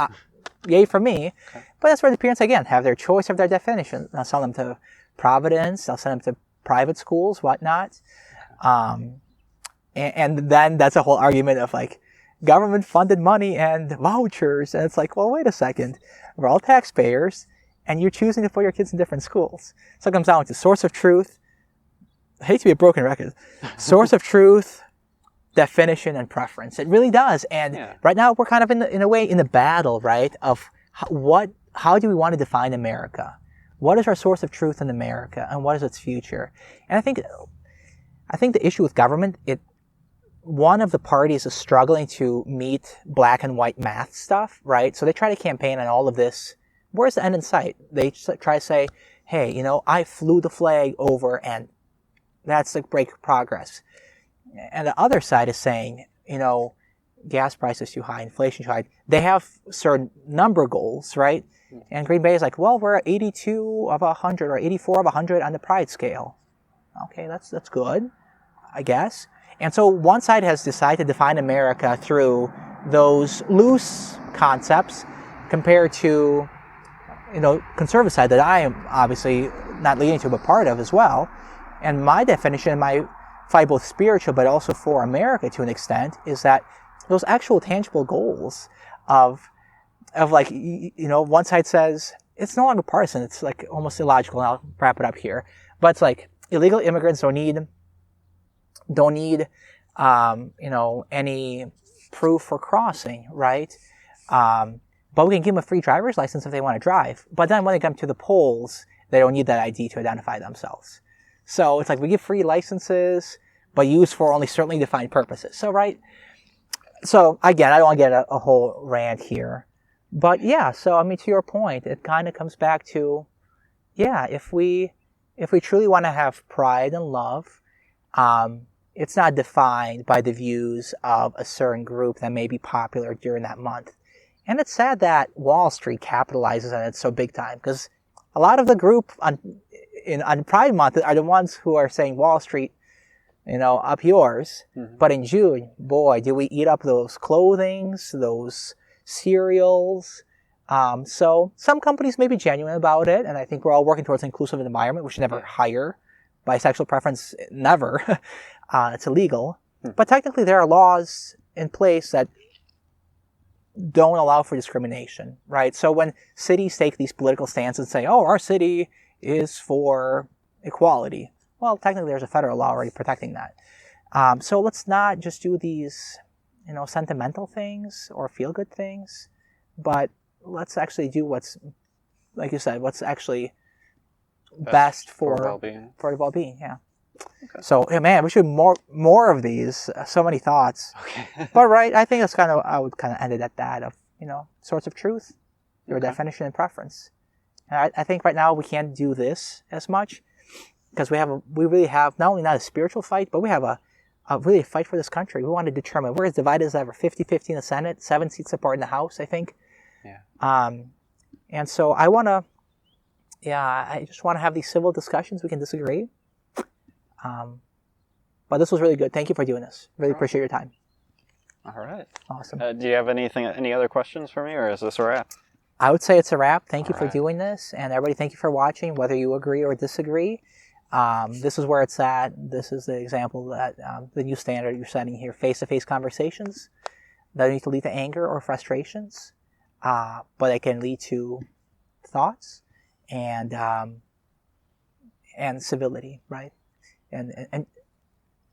yay for me. Okay. But that's where the parents, again, have their choice of their definition. I'll send them to Providence. I'll send them to private schools, whatnot. And then that's a whole argument of government-funded money and vouchers. And it's well, wait a second. We're all taxpayers, and you're choosing to put your kids in different schools. So it comes down to source of truth. I hate to be a broken record. Source of truth, definition, and preference. It really does. And right now we're kind of in a way in the battle, right, of how do we want to define America? What is our source of truth in America, and what is its future? And I think the issue with government, one of the parties is struggling to meet black and white math stuff, right? So they try to campaign on all of this. Where's the end in sight? They try to say, hey, I flew the flag over, and that's great progress. And the other side is saying, gas prices too high, inflation too high. They have certain number goals, right? And Green Bay is well, we're at 82 of 100 or 84 of 100 on the pride scale. Okay, that's good, I guess. And so one side has decided to define America through those loose concepts compared to, conservative side that I am obviously not leading to, but part of as well. And my definition, my fight both spiritual, but also for America to an extent, is that those actual tangible goals of like, one side says it's no longer partisan. It's like almost illogical. And I'll wrap it up here. But it's like illegal immigrants don't need any proof for crossing, right? But we can give them a free driver's license if they want to drive. But then when they come to the polls, they don't need that ID to identify themselves. So it's like we give free licenses, but used for only certainly defined purposes. So, right? So, again, I don't want to get a whole rant here. But, yeah, so, I mean, to your point, it kind of comes back to, yeah, if we truly want to have pride and love, it's not defined by the views of a certain group that may be popular during that month. And it's sad that Wall Street capitalizes on it so big time, because a lot of the group on Pride Month are the ones who are saying, Wall Street, up yours. Mm-hmm. But in June, boy, do we eat up those clothings, those cereals. So some companies may be genuine about it, and I think we're all working towards an inclusive environment. We should never hire bisexual preference, never. It's illegal. But technically there are laws in place that don't allow for discrimination, right? So when cities take these political stances and say, oh, our city is for equality, well, technically there's a federal law already protecting that. So let's not just do these, sentimental things or feel-good things, but let's actually do what's, like you said, what's actually best for well-being. For the well-being, yeah. Okay. So, man, we should more of these. So many thoughts. Okay. But right, I think I would kind of end it at that of, source of truth, your definition and preference. And I think right now we can't do this as much because we really have not only not a spiritual fight, but we have a really fight for this country. We want to determine we're as divided as ever. 50-50 in the Senate, 7 seats apart in the House, I think. Yeah. And so I just want to have these civil discussions. We can disagree. But this was really good. Thank you for doing this. Really appreciate your time. All right. Awesome. Do you have any other questions for me, or is this a wrap? I would say it's a wrap. Thank you for doing this. And everybody, thank you for watching, whether you agree or disagree. This is where it's at. This is the example that the new standard you're setting here. Face-to-face conversations that need to lead to anger or frustrations, but it can lead to thoughts and civility, right? And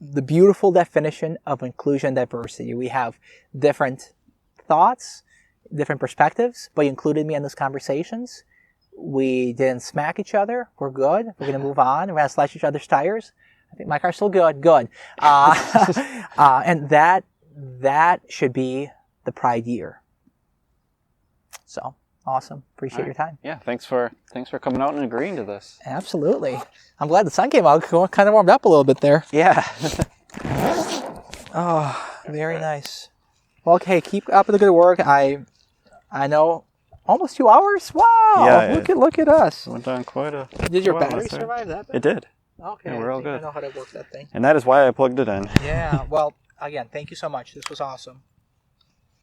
the beautiful definition of inclusion and diversity. We have different thoughts, different perspectives, but you included me in those conversations. We didn't smack each other. We're good. We're going to move on. We're going to slash each other's tires. I think my car's still good. Good. And that should be the Pride year. So awesome. Appreciate your time. Yeah. Thanks for coming out and agreeing to this. Absolutely. I'm glad the sun came out. Kind of warmed up a little bit there. Yeah. Oh, very nice. Well, okay. Keep up with the good work. I know almost 2 hours. Wow. Yeah, look at us. Went down quite a. Did your battery survive that? It did. Okay. Yeah, we're all good. I know how to work that thing. And that is why I plugged it in. Yeah. Well, again, thank you so much. This was awesome.